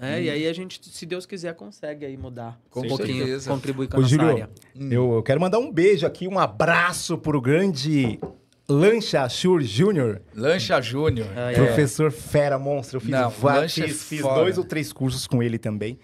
S3: E aí a gente, se Deus quiser, consegue aí mudar
S2: Com
S3: um pouquinho,
S2: certeza.
S3: contribuir com a
S1: Ô,
S3: nossa
S1: Júlio,
S3: área.
S1: eu quero mandar um beijo aqui, um abraço pro grande Lancha Schur Júnior.
S2: Lancha Júnior.
S1: Professor fera, monstro. Eu fiz,
S2: Lancha é
S1: fiz
S2: fora.
S1: 2 ou 3 cursos com ele também.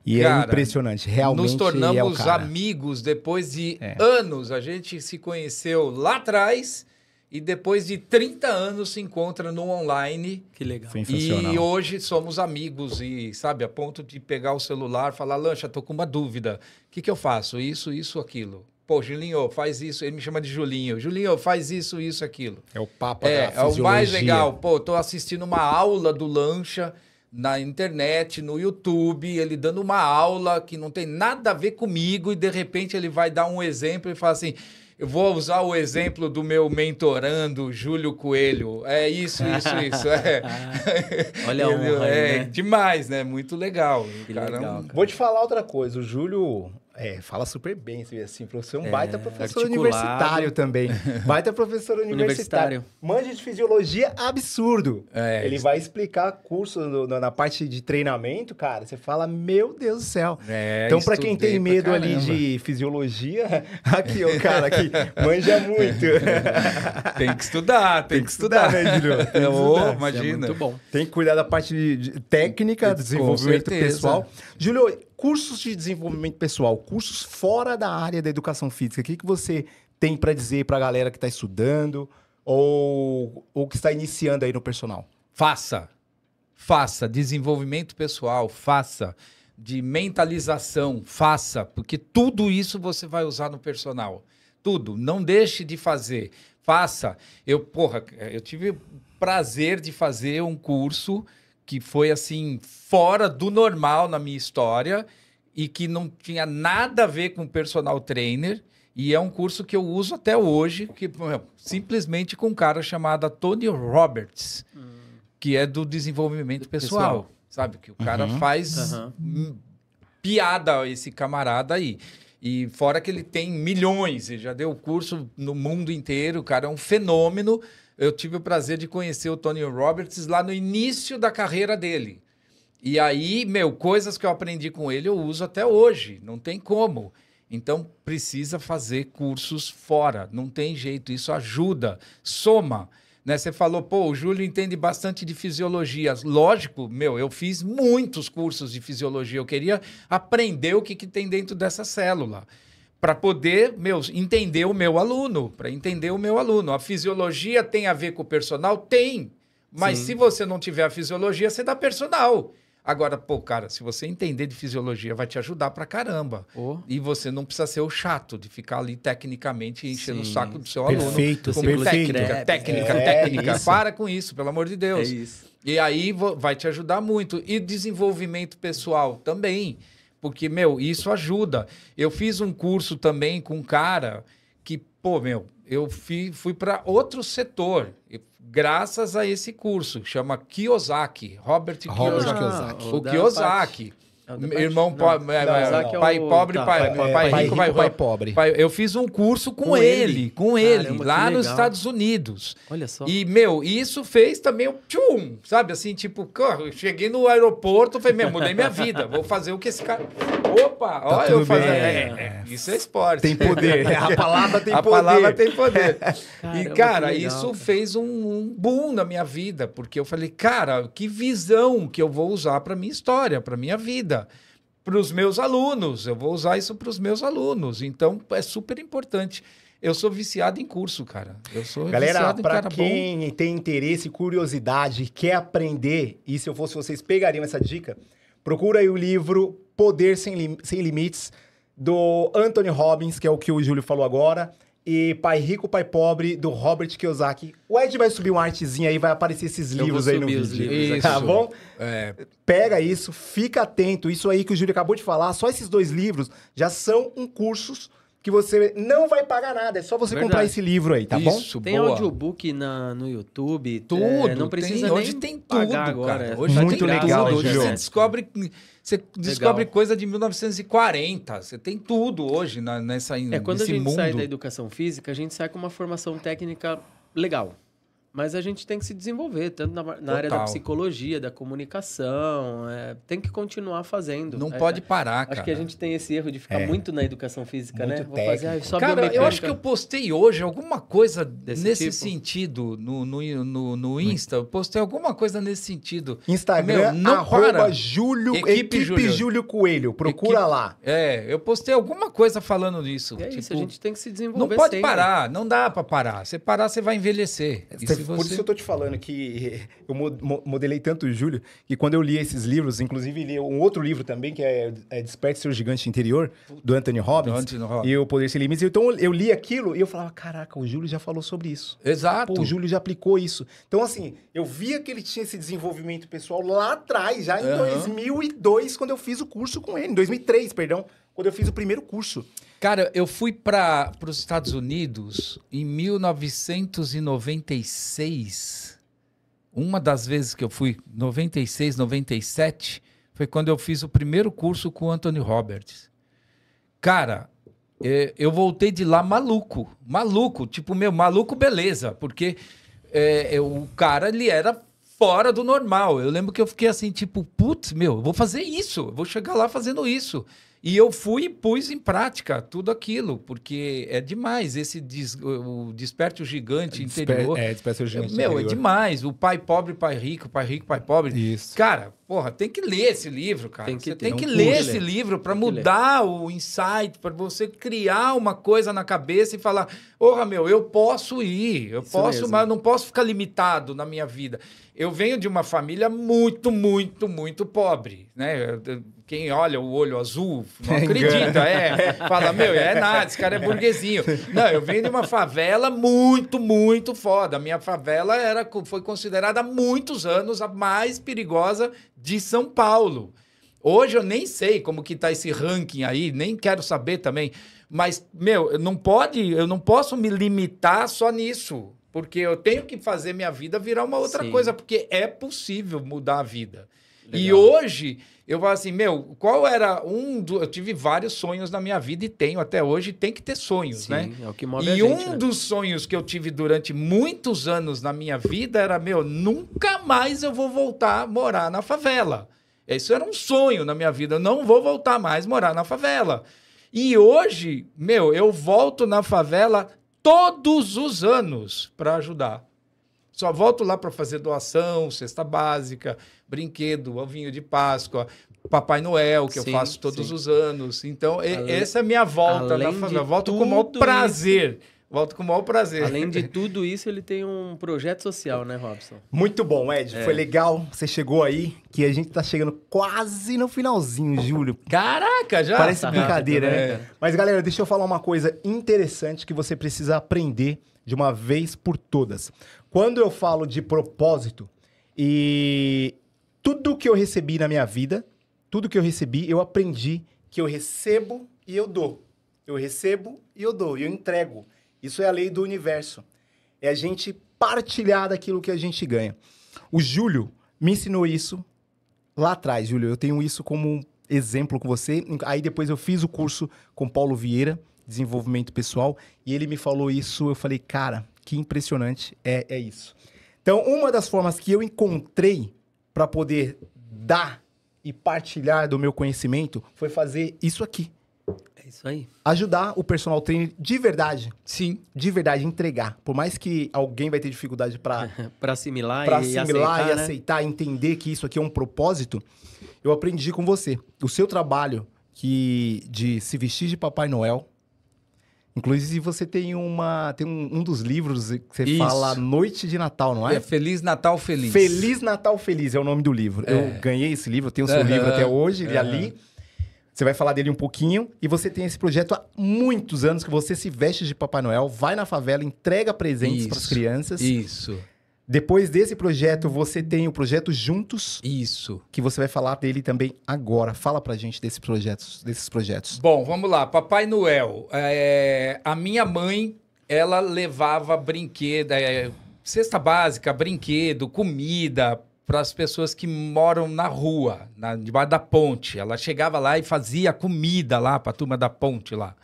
S1: E
S2: Cara,
S1: é impressionante. Realmente
S2: nos tornamos
S1: é o cara.
S2: amigos depois de anos. A gente se conheceu lá atrás e depois de 30 anos se encontra no online.
S3: Que legal.
S1: Sensacional.
S2: E hoje somos amigos e, sabe, a ponto de pegar o celular e falar, Lancha, tô com uma dúvida. O que eu faço? Isso, aquilo. Pô, Julinho, faz isso. Ele me chama de Julinho. Julinho, faz isso, aquilo.
S1: É o papo da
S2: É o mais
S1: fisiologia.
S2: legal. Pô, tô assistindo uma aula do Lancha na internet, no YouTube, ele dando uma aula que não tem nada a ver comigo e de repente ele vai dar um exemplo e fala assim, eu vou usar o exemplo do meu mentorando, Júlio Coelho. É isso. É.
S3: Olha a honra aí,
S2: É
S3: né?
S2: demais, né? Muito legal.
S3: Que
S2: Caramba.
S3: legal, cara.
S1: Vou te falar outra coisa. O Júlio, Fala super bem, assim, professor. Um baita professor
S3: articulado.
S1: Universitário também. Baita professor universitário. Manja de fisiologia absurdo. Ele vai explicar curso na parte de treinamento, cara. Você fala, meu Deus do céu. Então, para quem tem medo ali de fisiologia, aqui, o cara aqui manja muito.
S2: Tem que estudar, tem que estudar.
S1: Né, Júlio?
S2: Imagina.
S3: É muito bom.
S1: Tem que cuidar da parte de técnica, desenvolvimento pessoal. Júlio, cursos de desenvolvimento pessoal, cursos fora da área da educação física, o que você tem para dizer para a galera que está estudando ou que está iniciando aí no personal?
S2: Faça desenvolvimento pessoal, faça de mentalização, faça, porque tudo isso você vai usar no personal. Tudo, não deixe de fazer, faça. Eu tive o prazer de fazer um curso que foi assim, fora do normal na minha história e que não tinha nada a ver com personal trainer. E é um curso que eu uso até hoje, simplesmente com um cara chamado Tony Roberts, que é do desenvolvimento pessoal. Sabe? Que o cara faz piada, esse camarada aí. E fora que ele tem milhões, ele já deu curso no mundo inteiro, o cara é um fenômeno. Eu tive o prazer de conhecer o Tony Roberts lá no início da carreira dele. E aí, coisas que eu aprendi com ele eu uso até hoje, não tem como. Então, precisa fazer cursos fora, não tem jeito, isso ajuda, soma. Né? Você falou, o Júlio entende bastante de fisiologia. Lógico, eu fiz muitos cursos de fisiologia, eu queria aprender o que tem dentro dessa célula. Para poder, entender o meu aluno, para entender o meu aluno. A fisiologia tem a ver com o personal? Tem. Mas se você não tiver a fisiologia, você dá personal. Agora, cara, se você entender de fisiologia, vai te ajudar pra caramba. E você não precisa ser o chato de ficar ali tecnicamente enchendo o saco do seu aluno.
S1: Perfeito.
S2: Técnica. Para com isso, pelo amor de Deus.
S3: É isso.
S2: E aí vai te ajudar muito. E desenvolvimento pessoal também. Porque, isso ajuda. Eu fiz um curso também com um cara que, eu fui para outro setor, graças a esse curso. Chama Kiyosaki, Robert Kiyosaki. O Kiyosaki. Irmão pai pobre, pai rico, pai pobre. Eu fiz um curso com ele,
S3: Caramba,
S2: lá nos
S3: legal.
S2: Estados Unidos.
S3: Olha só.
S2: E, isso fez também um tchum, sabe? Assim, tipo, eu cheguei no aeroporto, falei, mudei minha vida, vou fazer o que esse cara... Opa, olha eu fazendo. Isso é esporte.
S1: Tem poder. A palavra tem poder.
S2: A palavra tem poder.
S3: Caramba,
S2: E, cara,
S3: que legal,
S2: isso
S3: cara.
S2: fez um boom na minha vida, porque eu falei, cara, que visão que eu vou usar para minha história, para minha vida. Para os meus alunos, eu vou usar isso para os meus alunos. Então, é super importante. Eu sou viciado em curso, cara. Eu sou
S1: Galera,
S2: viciado em
S1: para
S2: cara
S1: quem
S2: bom.
S1: tem interesse, curiosidade, quer aprender, e se eu fosse vocês, pegariam essa dica, procura aí o livro Poder Sem Limites, do Anthony Robbins, que é o que o Júlio falou agora, e Pai Rico, Pai Pobre, do Robert Kiyosaki. O Ed vai subir uma artezinha aí, vai aparecer esses livros aí no vídeo.
S2: Isso.
S1: Tá bom?
S2: Pega
S1: isso, fica atento. Isso aí que o Júlio acabou de falar, só esses 2 livros já são cursos que você não vai pagar nada. É só você comprar esse livro aí, tá bom?
S3: Tem audiobook no YouTube.
S2: Tudo.
S3: Não precisa
S2: hoje
S3: nem
S2: tem tudo,
S3: pagar agora.
S2: cara. Hoje
S1: Muito
S2: tem
S1: legal,
S2: tudo. Hoje
S1: Júlio.
S2: você descobre coisa de 1940. Você tem tudo hoje
S3: Quando
S2: nesse
S3: a gente
S2: mundo.
S3: sai da educação física, a gente sai com uma formação técnica legal. Mas a gente tem que se desenvolver, tanto na área da psicologia, da comunicação. Tem que continuar fazendo.
S2: Não pode parar, cara.
S3: Acho que a gente tem esse erro de ficar muito na educação física,
S1: Muito
S3: né? Vou fazer só
S2: cara,
S3: biomecânica.
S2: eu acho que eu postei hoje alguma coisa nesse
S3: tipo?
S2: sentido no Insta. Eu postei alguma coisa nesse sentido.
S1: Instagram,
S2: não para.
S1: Equipe Júlio Coelho. Procura lá.
S2: Eu postei alguma coisa falando disso.
S3: É isso,
S2: tipo,
S3: a gente tem que se desenvolver
S2: não pode
S3: sempre.
S2: parar, não dá pra parar. Se parar, você vai envelhecer.
S1: Por isso eu tô te falando que eu modelei tanto o Júlio, que quando eu li esses livros, inclusive li um outro livro também, que é Desperte Seu Gigante Interior, do Anthony Robbins, e o Poder Sem Limites. Então eu li aquilo e eu falava, caraca, o Júlio já falou sobre isso.
S2: Exato.
S1: Pô, o Júlio já aplicou isso. Então, assim, eu via que ele tinha esse desenvolvimento pessoal lá atrás, já em 2002, quando eu fiz o curso com ele. Em 2003, perdão, quando eu fiz o primeiro curso.
S2: Cara, eu fui para os Estados Unidos em 1996. Uma das vezes que eu fui, 96, 97, foi quando eu fiz o primeiro curso com o Anthony Roberts. Cara, eu voltei de lá maluco. Maluco. Tipo, maluco beleza. Porque o cara, ele era fora do normal. Eu lembro que eu fiquei assim, tipo, putz, eu vou fazer isso. Eu vou chegar lá fazendo isso. E eu fui e pus em prática tudo aquilo, porque é demais. O Desperte o Gigante interior.
S1: Desperte o Gigante
S2: interior. É demais. O Pai Pobre, Pai Rico, Pai Rico, Pai Pobre.
S1: Isso.
S2: Cara, porra, tem que ler esse livro, cara. Você tem que ler esse livro para mudar o insight, para você criar uma coisa na cabeça e falar, porra, eu posso ir, eu posso, mesmo. Mas eu não posso ficar limitado na minha vida. Eu venho de uma família muito, muito, muito pobre, né? Quem olha o olho azul não acredita, fala, é nada, esse cara é burguesinho. Não, eu venho de uma favela muito, muito foda. A minha favela foi considerada há muitos anos a mais perigosa de São Paulo. Hoje eu nem sei como que tá esse ranking aí, nem quero saber também. Mas, eu não posso me limitar só nisso. Porque eu tenho que fazer minha vida virar uma outra coisa, porque é possível mudar a vida. Legal. E hoje, eu falo assim, qual era eu tive vários sonhos na minha vida e tenho até hoje, tem que ter sonhos, né?
S3: É o que move a gente,
S2: um dos sonhos que eu tive durante muitos anos na minha vida era, nunca mais eu vou voltar a morar na favela. Isso era um sonho na minha vida, eu não vou voltar mais a morar na favela. E hoje, eu volto na favela todos os anos para ajudar. Só volto lá para fazer doação, cesta básica, brinquedo, ovinho de Páscoa, Papai Noel, que eu faço todos os anos. Então, essa é a minha volta na favela. Volto com o maior prazer. Volto com o maior prazer.
S3: Além de tudo isso, ele tem um projeto social, né, Robson?
S1: Muito bom, Ed. Foi legal. Você chegou aí, que a gente tá chegando quase no finalzinho, Júlio.
S2: Caraca, já?
S1: Parece brincadeira, né? Mas, galera, deixa eu falar uma coisa interessante que você precisa aprender de uma vez por todas. Quando eu falo de propósito e tudo que eu recebi na minha vida, tudo que eu recebi, eu aprendi que eu recebo e eu dou. Eu recebo e eu dou, e eu entrego. Isso é a lei do universo. É a gente partilhar daquilo que a gente ganha. O Júlio me ensinou isso lá atrás, Júlio. Eu tenho isso como exemplo com você. Aí depois eu fiz o curso com Paulo Vieira, desenvolvimento pessoal, e ele me falou isso. Eu falei, cara, que impressionante é isso. Então, uma das formas que eu encontrei para poder dar e partilhar do meu conhecimento foi fazer isso aqui.
S3: É isso aí.
S1: Ajudar o personal trainer de verdade.
S2: Sim.
S1: De verdade, entregar. Por mais que alguém vai ter dificuldade para
S3: assimilar,
S1: e aceitar, entender que isso aqui é um propósito, eu aprendi com você. O seu trabalho de se vestir de Papai Noel. Inclusive, você tem um dos livros que você fala Noite de Natal, não é?
S2: Feliz Natal Feliz.
S1: Feliz Natal Feliz é o nome do livro. Eu ganhei esse livro, eu tenho o seu livro até hoje, ele ali. Você vai falar dele um pouquinho. E você tem esse projeto há muitos anos que você se veste de Papai Noel, vai na favela, entrega presentes para as crianças.
S2: Isso.
S1: Depois desse projeto, você tem o projeto Juntos.
S2: Isso.
S1: Que você vai falar dele também agora. Fala pra gente desses projetos.
S2: Bom, vamos lá. Papai Noel. A minha mãe, ela levava brinquedo, cesta básica, brinquedo, comida para as pessoas que moram na rua, debaixo da ponte. Ela chegava lá e fazia comida lá para a turma da ponte lá.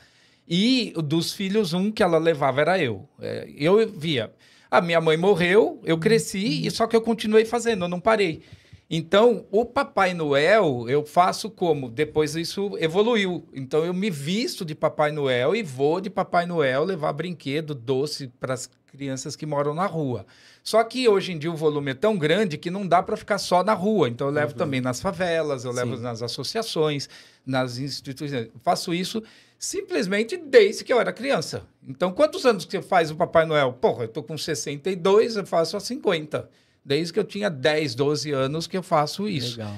S2: E dos filhos, um que ela levava era eu. Eu via. A minha mãe morreu, eu cresci, só que eu continuei fazendo, eu não parei. Então, o Papai Noel, eu faço como? Depois isso evoluiu. Então, eu me visto de Papai Noel e vou de Papai Noel levar brinquedo, doce para as crianças que moram na rua. Só que hoje em dia o volume é tão grande que não dá para ficar só na rua. Então, eu levo também nas favelas, eu levo nas associações, nas instituições. Eu faço isso simplesmente desde que eu era criança. Então, quantos anos que você faz o Papai Noel? Porra, eu tô com 62, eu faço há 50. Desde que eu tinha 10, 12 anos que eu faço isso.
S3: Legal.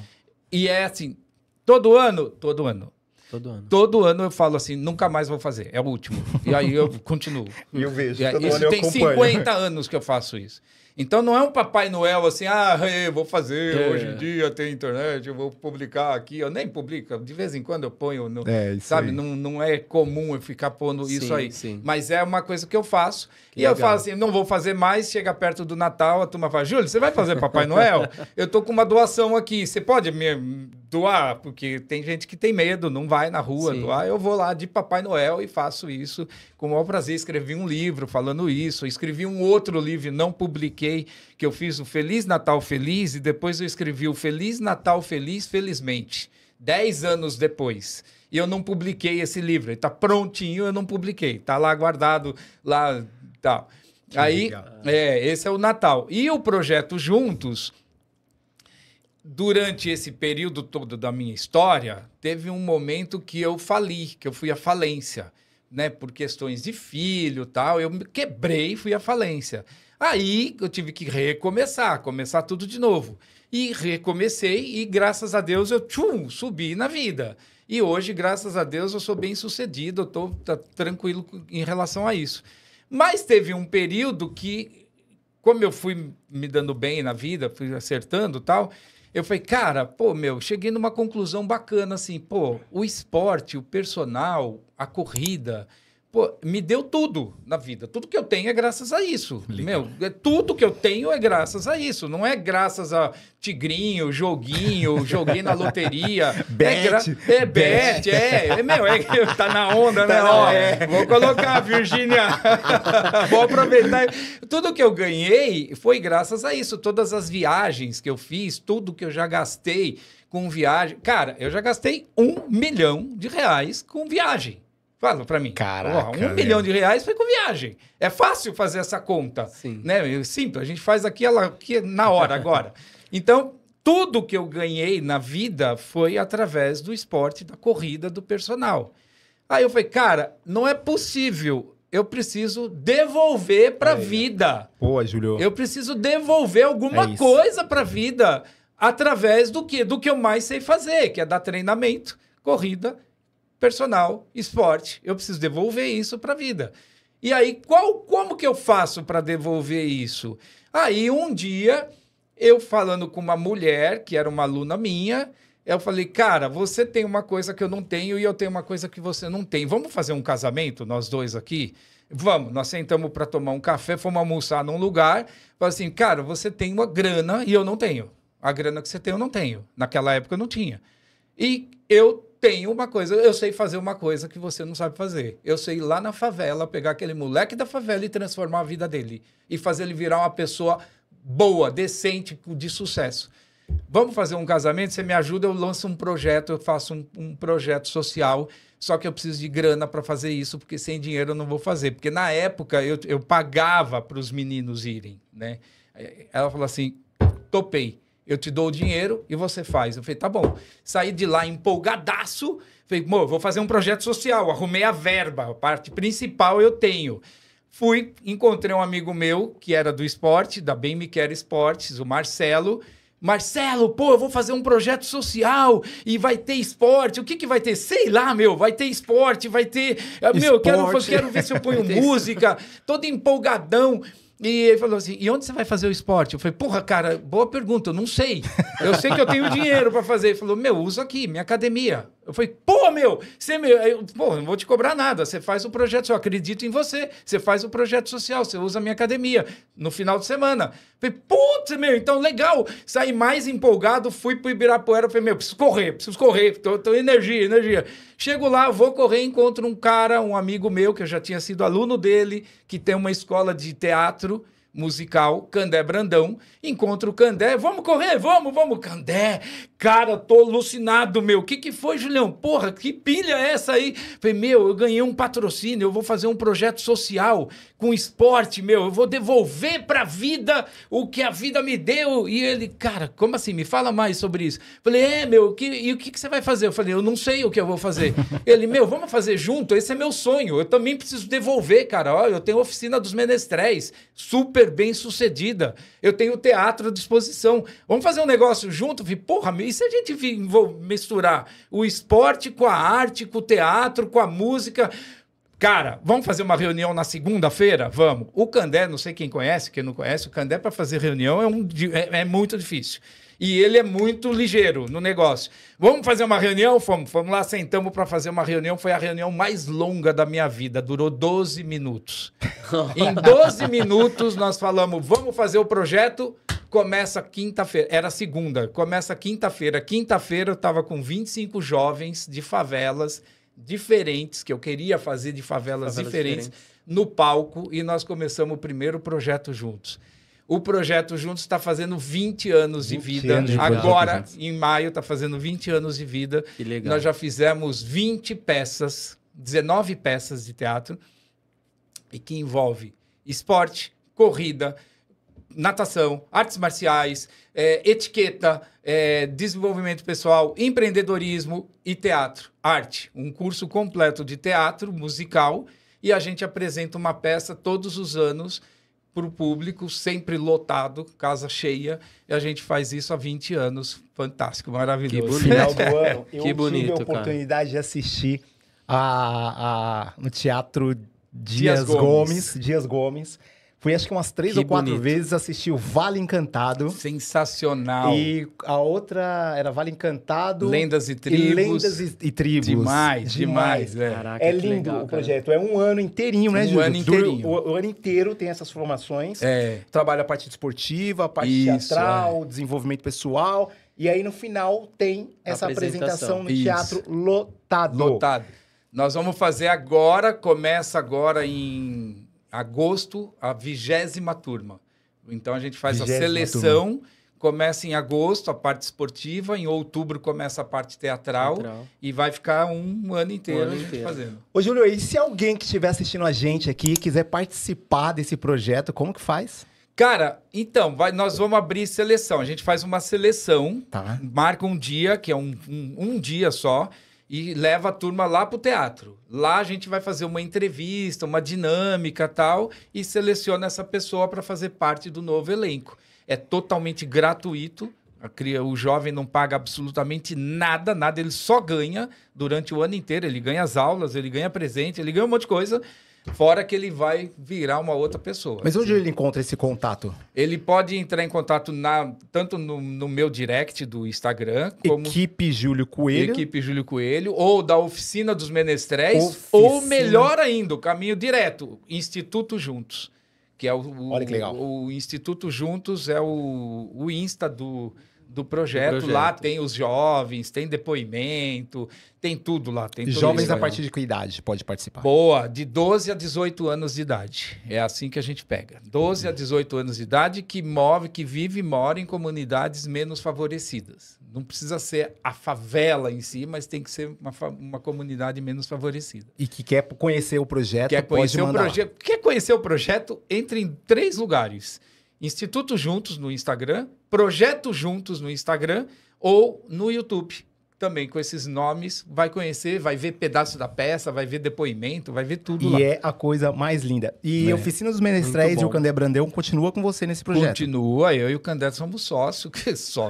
S2: E é assim, todo ano.
S3: Todo ano.
S2: Todo ano eu falo assim, nunca mais vou fazer, é o último. E aí eu continuo.
S1: E eu vejo,
S2: isso tem 50 anos que eu faço isso. Então não é um Papai Noel assim, vou fazer, hoje em dia tem internet, eu vou publicar aqui. Eu nem publico, de vez em quando eu ponho, sabe? Não é comum eu ficar pondo isso aí.
S3: Sim.
S2: Mas é uma coisa que eu faço.
S3: Que legal.
S2: Eu falo assim, não vou fazer mais, chega perto do Natal, a turma fala, Júlio, você vai fazer Papai Noel? Eu tô com uma doação aqui, você pode me doar, porque tem gente que tem medo, não vai na rua
S3: Sim.
S2: doar. Eu vou lá de Papai Noel e faço isso com o maior prazer. Escrevi um livro falando isso, escrevi um outro livro, não publiquei, que eu fiz o Feliz Natal Feliz, e depois eu escrevi o Feliz Natal Feliz, Felizmente, 10 anos depois. E eu não publiquei esse livro, ele está prontinho, eu não publiquei, está lá guardado, lá tal. Aí, esse é o Natal. E o projeto Juntos... Durante esse período todo da minha história, teve um momento que eu fali, que eu fui à falência, né? Por questões de filho e tal, eu me quebrei e fui à falência. Aí eu tive que começar tudo de novo. E recomecei e, graças a Deus, eu subi na vida. E hoje, graças a Deus, eu sou bem sucedido, eu estou tranquilo em relação a isso. Mas teve um período que, como eu fui me dando bem na vida, fui acertando e tal... Eu falei, cara, cheguei numa conclusão bacana, assim, o esporte, o personal, a corrida, me deu tudo na vida. Tudo que eu tenho é graças a isso.
S1: Legal.
S2: Tudo que eu tenho é graças a isso. Não é graças a tigrinho, joguinho, joguei na loteria.
S1: Bet.
S2: Tá na onda, né? Vou colocar, Virgínia. Vou aproveitar. Tudo que eu ganhei foi graças a isso. Todas as viagens que eu fiz, tudo que eu já gastei com viagem. Cara, eu já gastei R$1 milhão com viagem. Fala pra mim.
S1: Caraca,
S2: R$1 milhão foi com viagem. É fácil fazer essa conta.
S3: Sim.
S2: Né? Simples, a gente faz aqui na hora, agora. Então, tudo que eu ganhei na vida foi através do esporte, da corrida, do personal. Aí eu falei, cara, não é possível. Eu preciso devolver pra vida.
S1: Pô, Júlio.
S2: Eu preciso devolver alguma coisa pra vida através do quê? Do que eu mais sei fazer, que é dar treinamento, corrida, personal, esporte. Eu preciso devolver isso para a vida. E aí, como que eu faço para devolver isso? Aí, um dia, eu falando com uma mulher, que era uma aluna minha, eu falei, cara, você tem uma coisa que eu não tenho e eu tenho uma coisa que você não tem. Vamos fazer um casamento, nós dois aqui? Vamos. Nós sentamos para tomar um café, fomos almoçar num lugar. Falei assim, cara, você tem uma grana e eu não tenho. A grana que você tem, eu não tenho. Naquela época, eu não tinha. E eu tenho uma coisa, eu sei fazer uma coisa que você não sabe fazer. Eu sei ir lá na favela, pegar aquele moleque da favela e transformar a vida dele. E fazer ele virar uma pessoa boa, decente, de sucesso. Vamos fazer um casamento? Você me ajuda, eu lanço um projeto, eu faço um projeto social, só que eu preciso de grana para fazer isso, porque sem dinheiro eu não vou fazer. Porque na época eu pagava para os meninos irem, né? Ela falou assim, topei. Eu te dou o dinheiro e você faz. Eu falei, tá bom. Saí de lá empolgadaço. Falei, vou fazer um projeto social. Arrumei a verba. A parte principal eu tenho. Fui, encontrei um amigo meu que era do esporte, da Bem Me Quer Esportes, o Marcelo. Marcelo, eu vou fazer um projeto social e vai ter esporte. O que vai ter? Sei lá, vai ter esporte, vai ter... Quero ver se eu ponho música. Todo empolgadão. E ele falou assim, e onde você vai fazer o esporte? Eu falei, cara, boa pergunta, eu não sei. Eu sei que eu tenho dinheiro para fazer. Ele falou, usa aqui, minha academia. Eu falei, não vou te cobrar nada, você faz o projeto social, eu acredito em você, você faz o projeto social, você usa a minha academia no final de semana. Eu falei, então legal. Saí mais empolgado, fui pro Ibirapuera, falei, preciso correr, tô energia. Chego lá, vou correr, encontro um cara, um amigo meu, que eu já tinha sido aluno dele, que tem uma escola de teatro musical, Candé Brandão. Encontro o Candé, vamos correr, vamos, Candé. Cara, tô alucinado, O que foi, Julião? Que pilha é essa aí? Falei, eu ganhei um patrocínio, eu vou fazer um projeto social com esporte, eu vou devolver pra vida o que a vida me deu. E ele, cara, como assim? Me fala mais sobre isso. Falei, e o que você vai fazer? Eu falei, eu não sei o que eu vou fazer. Ele, vamos fazer junto? Esse é meu sonho. Eu também preciso devolver, cara. Ó, eu tenho a oficina dos menestréis, super bem sucedida. Eu tenho teatro à disposição. Vamos fazer um negócio junto? Falei, e se a gente misturar o esporte com a arte, com o teatro, com a música? Cara, vamos fazer uma reunião na segunda-feira? Vamos. O Candé, não sei quem conhece, quem não conhece, o Candé para fazer reunião é muito difícil. E ele é muito ligeiro no negócio. Vamos fazer uma reunião? Fomos lá, sentamos para fazer uma reunião. Foi a reunião mais longa da minha vida. Durou 12 minutos. Em 12 minutos nós falamos, vamos fazer o projeto, Começa quinta-feira, era segunda, começa quinta-feira. Quinta-feira eu estava com 25 jovens de favelas diferentes, que eu queria fazer de favelas diferentes, no palco, e nós começamos o primeiro projeto juntos. O projeto Juntos está fazendo 20 anos de vida. Agora, em maio, está fazendo 20 anos de vida.
S3: Que legal.
S2: Nós já fizemos 20 peças, 19 peças de teatro, e que envolve esporte, corrida, natação, artes marciais, etiqueta, desenvolvimento pessoal, empreendedorismo e teatro, arte. Um curso completo de teatro musical, e a gente apresenta uma peça todos os anos para o público, sempre lotado, casa cheia, e a gente faz isso há 20 anos. Fantástico, maravilhoso.
S1: No final do ano, eu
S3: Que bonito,
S1: tive a oportunidade de assistir no Teatro Dias Gomes. Fui acho que umas 3 ou 4 vezes assistir o Vale Encantado.
S2: Sensacional.
S1: E a outra era Vale Encantado.
S2: Lendas e Tribos.
S1: Lendas e Tribos.
S2: Demais.
S3: Caraca,
S1: é lindo legal, o projeto. É um ano inteirinho, né, Júlio?
S2: Um ano inteirinho.
S1: O ano inteiro tem essas formações.
S2: É.
S1: Trabalha a parte esportiva, a parte teatral, desenvolvimento pessoal. E aí, no final, tem essa apresentação no teatro lotado.
S2: Lotado. Nós vamos fazer agora, começa agora em agosto, a 20ª turma. Então, a gente faz a seleção, começa em agosto, a parte esportiva, em outubro começa a parte teatral. E vai ficar um ano inteiro a gente fazendo.
S1: Ô, Júlio, e se alguém que estiver assistindo a gente aqui quiser participar desse projeto, como que faz?
S2: Cara, então, nós vamos abrir seleção. A gente faz uma seleção, marca um dia, que é um dia só, e leva a turma lá para o teatro. Lá a gente vai fazer uma entrevista, uma dinâmica e tal, e seleciona essa pessoa para fazer parte do novo elenco. É totalmente gratuito, o jovem não paga absolutamente nada, ele só ganha durante o ano inteiro. Ele ganha as aulas, ele ganha presente, ele ganha um monte de coisa, fora que ele vai virar uma outra pessoa.
S1: Mas onde ele encontra esse contato?
S2: Ele pode entrar em contato tanto no meu direct do Instagram, como
S1: Equipe Júlio
S2: Coelho, ou da Oficina dos Menestréis, ou melhor ainda, o caminho direto, Instituto Juntos, que é
S1: Olha que legal.
S2: O Instituto Juntos é o Insta do projeto. Lá tem os jovens, tem depoimento, tem tudo lá. Tem
S1: jovens a partir de que idade pode participar?
S2: Boa, de 12 a 18 anos de idade. É assim que a gente pega. 12 a 18 anos de idade que vive e mora em comunidades menos favorecidas. Não precisa ser a favela em si, mas tem que ser uma comunidade menos favorecida.
S1: E que quer conhecer o projeto,
S2: quer conhecer o projeto, entre em 3 lugares. Instituto Juntos no Instagram, Projeto Juntos no Instagram ou no YouTube. Também com esses nomes, vai conhecer, vai ver pedaço da peça, vai ver depoimento, vai ver tudo lá.
S1: E é a coisa mais linda. E a Oficina dos Menestréis e o Candé Brandão continua com você nesse projeto?
S2: Continua, eu e o Candé somos sócios.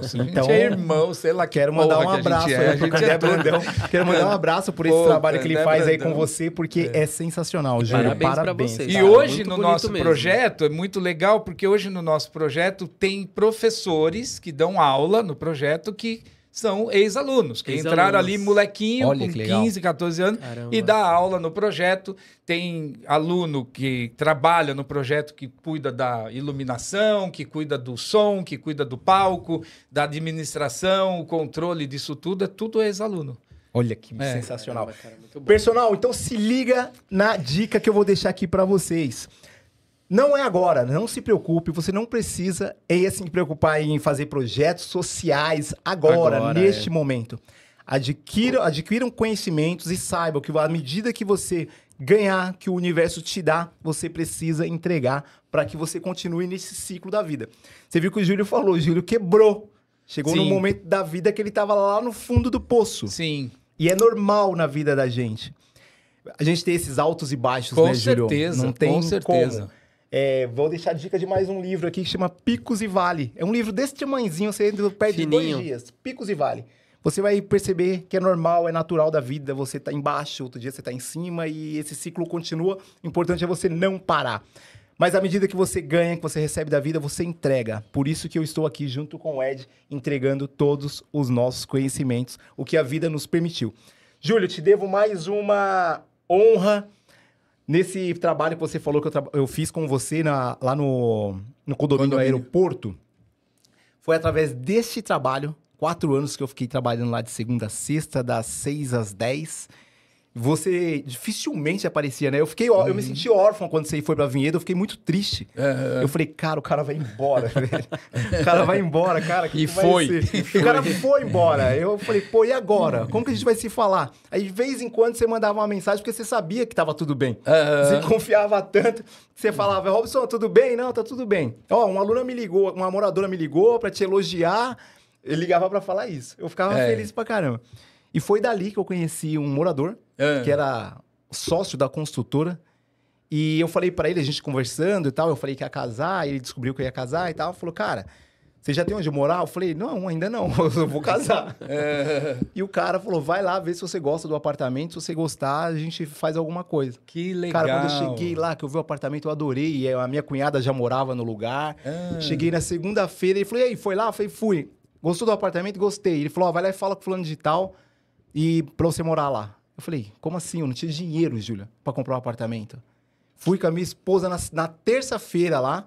S2: A gente é irmão, sei lá.
S1: Quero mandar um abraço aí pro Candé Brandão. Quero mandar um abraço por esse trabalho que ele faz aí com você, porque é sensacional, Júlio. Parabéns.
S2: E hoje no nosso projeto, é muito legal, porque hoje no nosso projeto tem professores que dão aula no projeto que são ex-alunos, que entraram ali molequinho, com 15, 14 anos, e dá aula no projeto. Tem aluno que trabalha no projeto, que cuida da iluminação, que cuida do som, que cuida do palco, da administração, o controle disso tudo, é tudo ex-aluno.
S1: Olha que sensacional. Caramba, cara, muito bom. Personal, então se liga na dica que eu vou deixar aqui para vocês. Não é agora, não se preocupe, você não precisa se preocupar em fazer projetos sociais agora neste momento. Adquiram conhecimentos e saibam que à medida que você ganhar, que o universo te dá, você precisa entregar para que você continue nesse ciclo da vida. Você viu que o Júlio falou, o Júlio quebrou. Chegou num momento da vida que ele estava lá no fundo do poço.
S2: Sim.
S1: E é normal na vida da gente. A gente tem esses altos e baixos, né, Júlio?
S2: Não tem com certeza.
S1: Como. Vou deixar a dica de mais um livro aqui que chama Picos e Vale. É um livro desse tamanhozinho, você perde Fininho. 2 dias. Picos e Vale. Você vai perceber que é normal, é natural da vida. Você tá embaixo, outro dia você tá em cima e esse ciclo continua. O importante é você não parar. Mas à medida que você ganha, que você recebe da vida, você entrega. Por isso que eu estou aqui junto com o Ed, entregando todos os nossos conhecimentos, o que a vida nos permitiu. Júlio, te devo mais uma honra nesse trabalho que você falou que eu fiz com você lá no condomínio Aeroporto. Foi através deste trabalho, 4 anos que eu fiquei trabalhando lá de segunda a sexta, das 6 às 10. Você dificilmente aparecia, né? Eu me senti órfão quando você foi pra Vinhedo, eu fiquei muito triste. Eu falei, cara, o cara vai embora, velho. O cara vai embora, cara.
S2: E foi.
S1: O cara foi embora. Eu falei, pô, e agora? Como que a gente vai se falar? Aí, de vez em quando, você mandava uma mensagem porque você sabia que tava tudo bem. Você confiava tanto que você falava, Robson, tudo bem? Não, tá tudo bem. Ó, uma aluna me ligou, uma moradora me ligou pra te elogiar. Ele ligava pra falar isso. Eu ficava feliz pra caramba. E foi dali que eu conheci um morador, que era sócio da construtora. E eu falei pra ele, a gente conversando e tal, eu falei que ia casar, ele descobriu que eu ia casar e tal. Falou, cara, você já tem onde morar? Eu falei, não, ainda não, eu vou casar. E o cara falou, vai lá ver se você gosta do apartamento, se você gostar, a gente faz alguma coisa.
S2: Que legal.
S1: Cara, quando eu cheguei lá, que eu vi o apartamento, eu adorei. E a minha cunhada já morava no lugar. Cheguei na segunda-feira, ele falou, e aí, foi lá? Eu falei, fui. Gostou do apartamento? Gostei. Ele falou, vai lá e fala com o fulano de tal e pra você morar lá. Eu falei, como assim? Eu não tinha dinheiro, Júlia, pra comprar um apartamento. Fui com a minha esposa na terça-feira lá.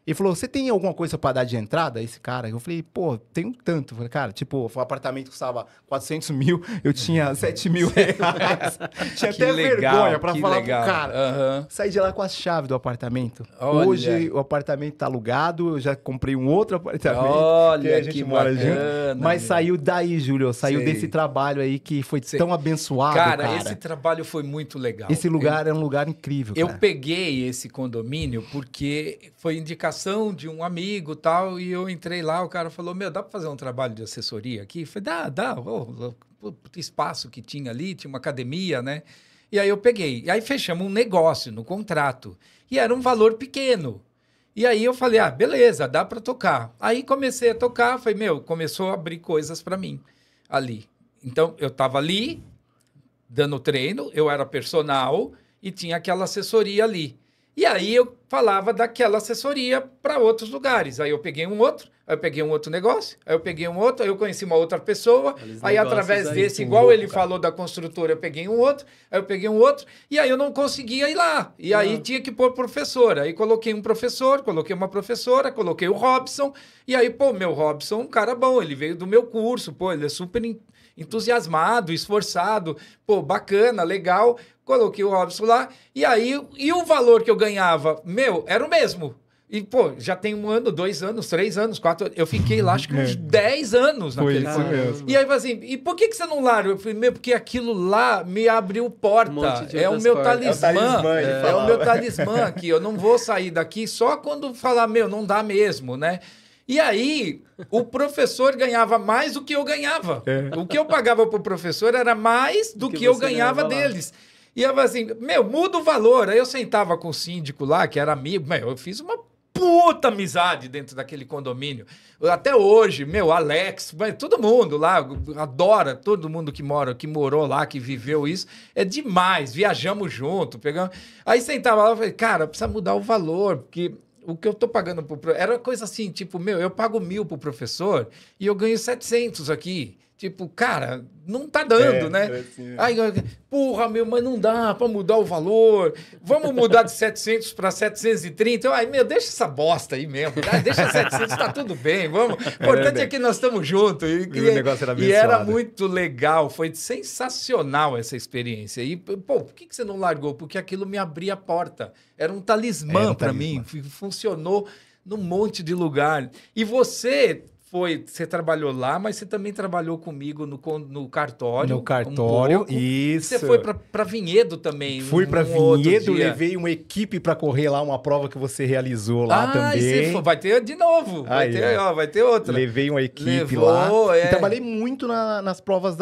S1: Ele falou, você tem alguma coisa pra dar de entrada? Esse cara. Eu falei, pô, tem um tanto. Eu falei, cara, tipo, o apartamento custava 400 mil, eu tinha 7 mil reais. Tinha até vergonha pra falar pro cara. Saí de lá com a chave do apartamento.
S2: Olha.
S1: Hoje o apartamento tá alugado, eu já comprei um outro apartamento.
S2: Olha,
S1: que a gente mora junto. Mas
S2: meu.
S1: saiu daí, Júlio. Saiu desse trabalho aí que foi tão abençoado, cara.
S2: Esse trabalho foi muito legal.
S1: Esse lugar é um lugar incrível, cara.
S2: Eu peguei esse condomínio porque foi indicação de um amigo e tal, e eu entrei lá, o cara falou, dá para fazer um trabalho de assessoria aqui? Eu falei, dá. O espaço que tinha ali, tinha uma academia, né? E aí eu peguei. E aí fechamos um negócio no contrato. E era um valor pequeno. E aí eu falei, beleza, dá para tocar. Aí comecei a tocar, falei, começou a abrir coisas para mim ali. Então, eu estava ali, dando treino, eu era personal e tinha aquela assessoria ali. E aí eu falava daquela assessoria para outros lugares. Aí eu peguei um outro, aí eu peguei um outro negócio, aí eu peguei um outro, aí eu conheci uma outra pessoa, aí através desse, igual ele falou da construtora, eu peguei um outro, aí eu peguei um outro, e aí eu não conseguia ir lá. E aí tinha que pôr professor. Aí coloquei um professor, coloquei uma professora, coloquei o Robson, e aí, meu Robson é um cara bom, ele veio do meu curso, ele é super entusiasmado, esforçado, bacana, legal. Coloquei o Robson lá, e aí, e o valor que eu ganhava, era o mesmo. E, já tem 1 ano, 2 anos, 3 anos, 4 anos. Eu fiquei lá, acho que uns 10 anos naquele
S1: mesmo.
S2: E aí, assim, e por que você não larga? Eu falei, porque aquilo lá me abriu porta. É o meu talismã. É o meu talismã aqui. Eu não vou sair daqui só quando falar, não dá mesmo, né? E aí, o professor ganhava mais do que eu ganhava. O que eu pagava pro professor era mais do que eu ganhava deles. E eu falei assim, muda o valor. Aí eu sentava com o síndico lá, que era amigo. Eu fiz uma puta amizade dentro daquele condomínio. Até hoje, Alex, todo mundo lá, adora, todo mundo que morou lá, que viveu isso. É demais, viajamos junto, pegamos... Aí sentava lá e falei, cara, precisa mudar o valor, porque... O que eu tô pagando pro professor... Era coisa assim, tipo, eu pago 1.000 pro professor e eu ganho 700 aqui. Tipo, cara, não tá dando, né?
S1: Assim,
S2: Aí, porra, mas não dá pra mudar o valor. Vamos mudar de 700 para 730. Deixa essa bosta aí mesmo. Deixa 700, tá tudo bem. Vamos. O importante é que nós estamos juntos.
S1: E o negócio era abençoado.
S2: E era muito legal. Foi sensacional essa experiência. E, por que você não largou? Porque aquilo me abria a porta. Era um talismã para mim. Funcionou num monte de lugar. E você trabalhou lá, mas você também trabalhou comigo no cartório.
S1: No cartório, isso.
S2: Você foi para Vinhedo também.
S1: Fui para Vinhedo, levei uma equipe para correr lá, uma prova que você realizou lá também.
S2: Vai ter de novo. Vai ter outra.
S1: Levei uma equipe lá. E trabalhei muito nas provas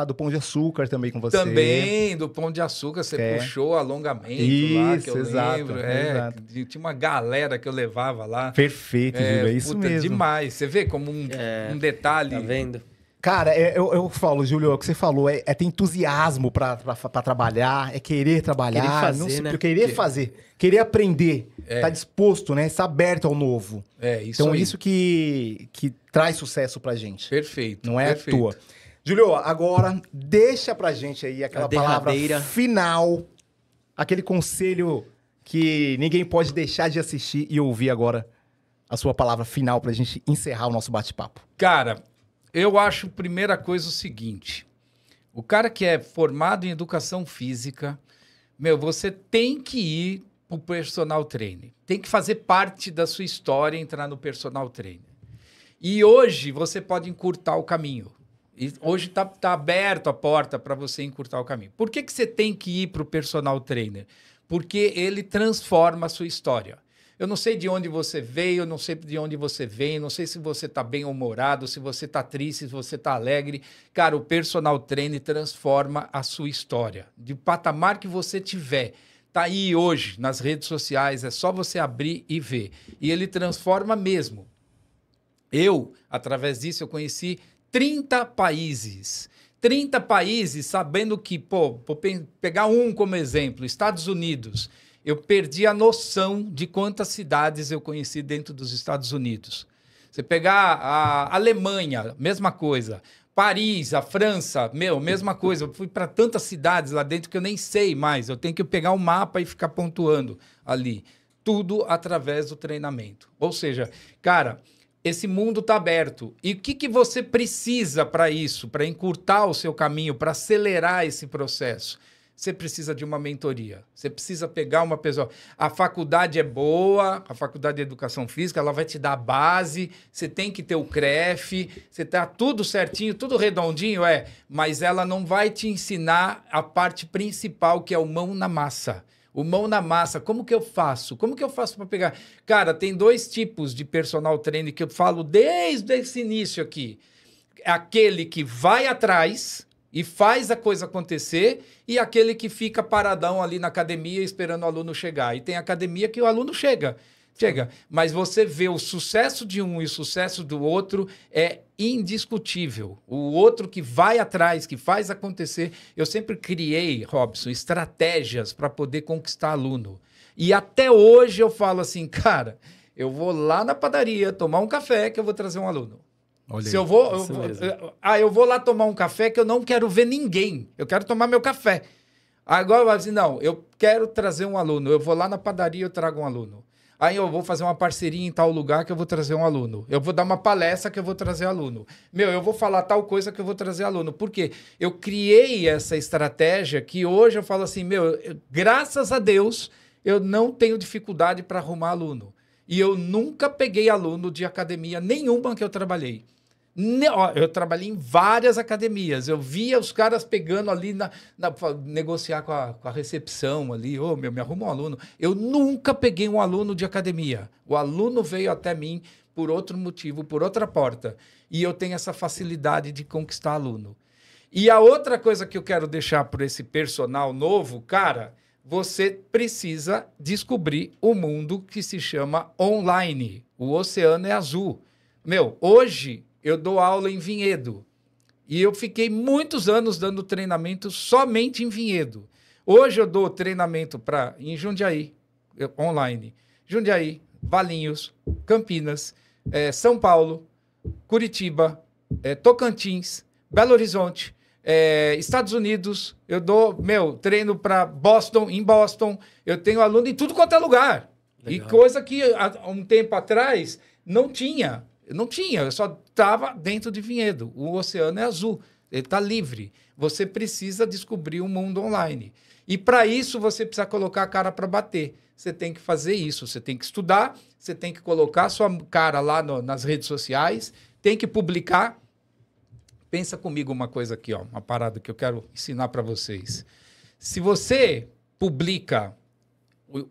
S1: do Pão de Açúcar também com você.
S2: Também, do Pão de Açúcar, você puxou alongamento lá, que eu lembro.
S1: Exato.
S2: Tinha uma galera que eu levava lá.
S1: Perfeito, Júlio, é isso mesmo.
S2: Demais. Você vê como um detalhe.
S3: Tá vendo?
S1: Cara, eu falo, Júlio, o que você falou é ter entusiasmo pra trabalhar, é querer trabalhar.
S3: Querer fazer, né?
S1: Querer fazer, querer aprender, tá disposto, né? Estar aberto ao novo.
S2: Isso
S1: então,
S2: aí.
S1: isso que traz sucesso pra gente.
S2: Perfeito.
S1: Não é à toa. Júlio, agora deixa pra gente aí aquela palavra final, aquele conselho que ninguém pode deixar de assistir e ouvir agora a sua palavra final para a gente encerrar o nosso bate-papo?
S2: Cara, eu acho, primeira coisa, o seguinte. O cara que é formado em educação física, você tem que ir pro personal trainer. Tem que fazer parte da sua história entrar no personal trainer. E hoje você pode encurtar o caminho. E hoje tá aberto a porta para você encurtar o caminho. Por que você tem que ir pro personal trainer? Porque ele transforma a sua história. Eu não sei de onde você veio, eu não sei de onde você vem, não sei se você está bem-humorado, se você está triste, se você está alegre. Cara, o personal trainer transforma a sua história. De patamar que você tiver. Tá aí hoje nas redes sociais, é só você abrir e ver. E ele transforma mesmo. Eu, através disso, eu conheci 30 países. 30 países, sabendo que, vou pegar um como exemplo, Estados Unidos. Eu perdi a noção de quantas cidades eu conheci dentro dos Estados Unidos. Você pegar a Alemanha, mesma coisa. Paris, a França, mesma coisa. Eu fui para tantas cidades lá dentro que eu nem sei mais. Eu tenho que pegar um mapa e ficar pontuando ali. Tudo através do treinamento. Ou seja, cara, esse mundo está aberto. E o que você precisa para isso? Para encurtar o seu caminho, para acelerar esse processo? Você precisa de uma mentoria. Você precisa pegar uma pessoa. A faculdade é boa, a faculdade de educação física, ela vai te dar a base, você tem que ter o CREF, você tá tudo certinho, tudo redondinho, mas ela não vai te ensinar a parte principal, que é o mão na massa. O mão na massa, como que eu faço? Como que eu faço para pegar? Cara, tem 2 tipos de personal trainer que eu falo desde esse início aqui. Aquele que vai atrás e faz a coisa acontecer, e aquele que fica paradão ali na academia esperando o aluno chegar. E tem academia que o aluno chega. Mas você vê o sucesso de um e o sucesso do outro é indiscutível. O outro que vai atrás, que faz acontecer. Eu sempre criei, Robson, estratégias para poder conquistar aluno. E até hoje eu falo assim, cara, eu vou lá na padaria tomar um café que eu vou trazer um aluno. Se eu vou lá tomar um café que eu não quero ver ninguém. Eu quero tomar meu café. Agora vai dizer, não, eu quero trazer um aluno. Eu vou lá na padaria e eu trago um aluno. Aí eu vou fazer uma parceria em tal lugar que eu vou trazer um aluno. Eu vou dar uma palestra que eu vou trazer aluno. Eu vou falar tal coisa que eu vou trazer aluno. Por quê? Eu criei essa estratégia que hoje eu falo assim, graças a Deus, eu não tenho dificuldade para arrumar aluno. E eu nunca peguei aluno de academia nenhuma que eu trabalhei. Eu trabalhei em várias academias. Eu via os caras pegando ali, negociar com a recepção ali. Me arruma um aluno. Eu nunca peguei um aluno de academia. O aluno veio até mim por outro motivo, por outra porta. E eu tenho essa facilidade de conquistar aluno. E a outra coisa que eu quero deixar para esse personal novo, cara, você precisa descobrir o mundo que se chama online. O oceano é azul. Hoje eu dou aula em Vinhedo. E eu fiquei muitos anos dando treinamento somente em Vinhedo. Hoje eu dou treinamento em Jundiaí, online. Jundiaí, Valinhos, Campinas, São Paulo, Curitiba, Tocantins, Belo Horizonte, Estados Unidos. Eu dou, treino para Boston, em Boston. Eu tenho aluno em tudo quanto é lugar. Legal. E coisa que há um tempo atrás não tinha. Eu só estava dentro de Vinhedo. O oceano é azul, ele está livre. Você precisa descobrir o mundo online. E para isso você precisa colocar a cara para bater. Você tem que fazer isso, você tem que estudar, você tem que colocar a sua cara lá nas redes sociais, tem que publicar. Pensa comigo uma coisa aqui, uma parada que eu quero ensinar para vocês. Se você publica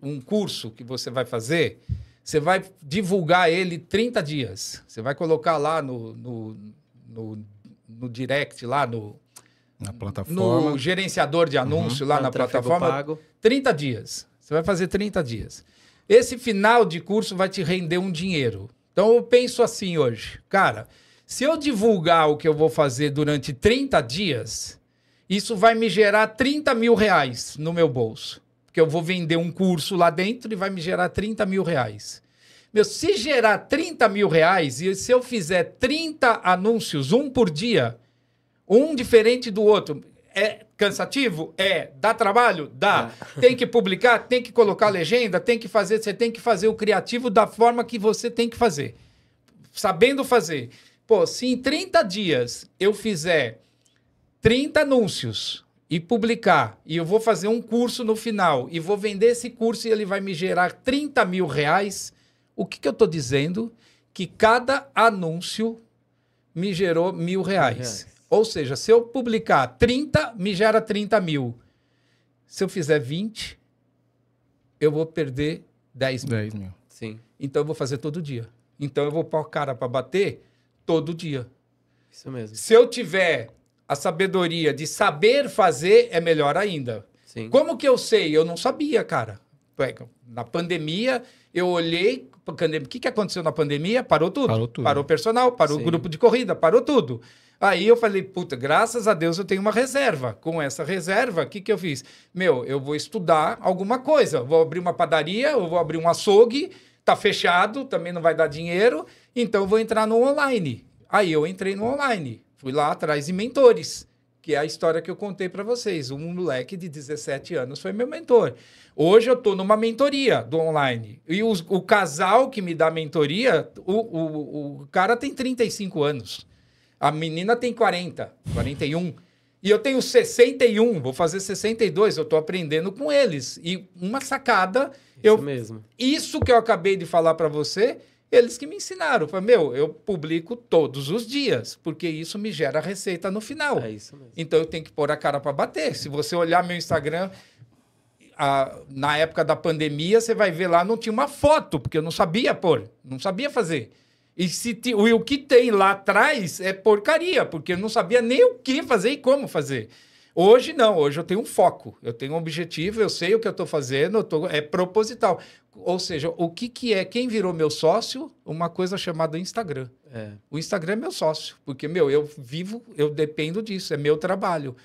S2: um curso que você vai fazer, você vai divulgar ele 30 dias. Você vai colocar lá no direct, lá
S1: na plataforma.
S2: No gerenciador de anúncio, lá na plataforma. Pago. 30 dias. Você vai fazer 30 dias. Esse final de curso vai te render um dinheiro. Então, eu penso assim hoje. Cara, se eu divulgar o que eu vou fazer durante 30 dias, isso vai me gerar 30 mil reais no meu bolso. Porque eu vou vender um curso lá dentro e vai me gerar 30 mil reais. Se gerar 30 mil reais e se eu fizer 30 anúncios, um por dia, um diferente do outro, É cansativo? É. Dá trabalho? Dá. Tem que publicar? Tem que colocar legenda? Tem que fazer. Você tem que fazer o criativo da forma que você tem que fazer. Sabendo fazer. Pô, se em 30 dias eu fizer 30 anúncios e publicar, e eu vou fazer um curso no final, e vou vender esse curso e ele vai me gerar 30 mil reais, o que eu estou dizendo? Que cada anúncio me gerou R$1.000. Ou seja, se eu publicar 30, me gera 30 mil. Se eu fizer 20, eu vou perder 10 mil.
S1: 10 mil.
S3: Sim.
S2: Então eu vou fazer todo dia. Então eu vou pôr a cara para bater todo dia.
S3: Isso mesmo.
S2: Se eu tiver a sabedoria de saber fazer, é melhor ainda.
S3: Sim.
S2: Como que eu sei? Eu não sabia, cara. Na pandemia, eu olhei... O que aconteceu na pandemia? Parou tudo.
S1: Parou tudo.
S2: Parou o personal, parou o grupo de corrida, parou tudo. Aí eu falei, puta, graças a Deus eu tenho uma reserva. Com essa reserva, o que eu fiz? Eu vou estudar alguma coisa. Vou abrir uma padaria, eu vou abrir um açougue, tá fechado, também não vai dar dinheiro, então eu vou entrar no online. Aí eu entrei no online. Fui lá atrás de mentores, que é a história que eu contei para vocês. Um moleque de 17 anos foi meu mentor. Hoje eu estou numa mentoria do online. E o casal que me dá mentoria, o cara tem 35 anos. A menina tem 40, 41. E eu tenho 61, vou fazer 62. Eu estou aprendendo com eles. E uma sacada...
S3: mesmo.
S2: Isso que eu acabei de falar para você... Eles que me ensinaram. Falei, eu publico todos os dias, porque isso me gera receita no final.
S3: É isso mesmo.
S2: Então, eu tenho que pôr a cara para bater. Se você olhar meu Instagram, na época da pandemia, você vai ver lá, não tinha uma foto, porque eu não sabia pôr, não sabia fazer. E o que tem lá atrás é porcaria, porque eu não sabia nem o que fazer e como fazer. Hoje, não. Hoje eu tenho um foco. Eu tenho um objetivo, eu sei o que eu estou fazendo, é proposital. Ou seja, o que é? Quem virou meu sócio? Uma coisa chamada Instagram. O Instagram é meu sócio, porque, eu dependo disso, é meu trabalho.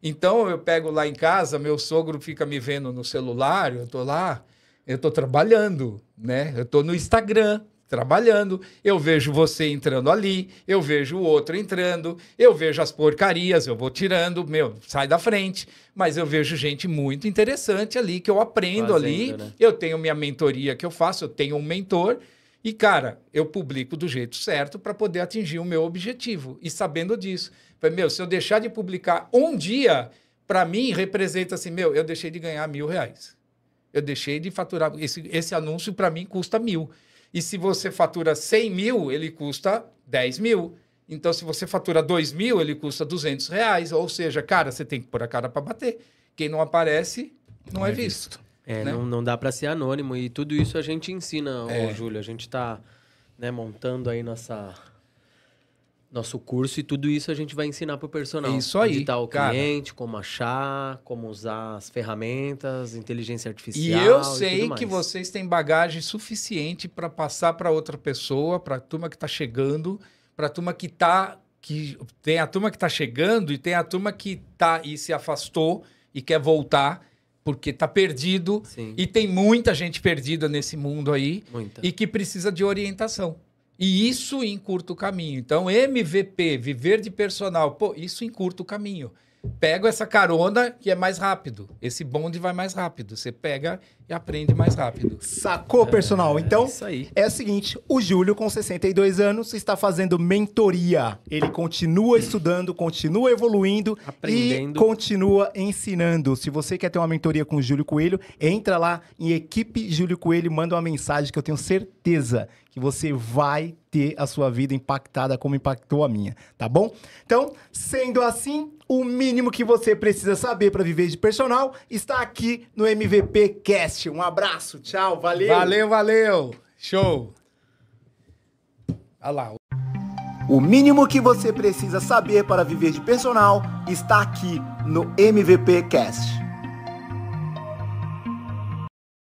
S2: Então, eu pego lá em casa, meu sogro fica me vendo no celular, eu estou lá, eu estou trabalhando, né? Eu estou no Instagram, trabalhando, eu vejo você entrando ali, eu vejo o outro entrando, eu vejo as porcarias, eu vou tirando, sai da frente, mas eu vejo gente muito interessante ali, que eu aprendo ali, né? Eu tenho minha mentoria que eu faço, eu tenho um mentor, e, cara, eu publico do jeito certo para poder atingir o meu objetivo, e sabendo disso. Falei, se eu deixar de publicar um dia, para mim, representa assim, eu deixei de ganhar R$1.000. Eu deixei de faturar, esse anúncio para mim custa 1.000. E se você fatura 100 mil, ele custa 10 mil. Então, se você fatura 2 mil, ele custa R$200. Ou seja, cara, você tem que pôr a cara para bater. Quem não aparece, não é visto.
S3: Né? Não dá para ser anônimo. E tudo isso a gente ensina, Júlio. A gente está montando aí nosso curso e tudo isso a gente vai ensinar para o personal.
S2: É isso aí,
S3: editar o cliente, como achar, como usar as ferramentas, inteligência artificial.
S2: E eu sei que vocês têm bagagem suficiente para passar para outra pessoa, para a turma que está chegando, para a turma que tem a turma que está chegando e tem a turma que tá e se afastou e quer voltar porque está perdido.
S3: Sim.
S2: E tem muita gente perdida nesse mundo aí e que precisa de orientação. E isso encurta o caminho. Então, MVP, viver de personal, isso encurta o caminho. Pego essa carona que é mais rápido. Esse bonde vai mais rápido. Você pega e aprende mais rápido.
S1: Sacou, personal? Então,
S3: isso aí.
S1: É o seguinte, o Júlio, com 62 anos, está fazendo mentoria. Ele continua estudando, continua evoluindo
S3: aprendendo
S1: e continua ensinando. Se você quer ter uma mentoria com o Júlio Coelho, entra lá em Equipe Júlio Coelho, manda uma mensagem que eu tenho certeza que você vai ter a sua vida impactada como impactou a minha, tá bom? Então, sendo assim, o mínimo que você precisa saber para viver de personal está aqui no MVP Cast. Um abraço, tchau, valeu!
S2: Valeu! Show! Olha lá.
S1: O mínimo que você precisa saber para viver de personal está aqui no MVP Cast.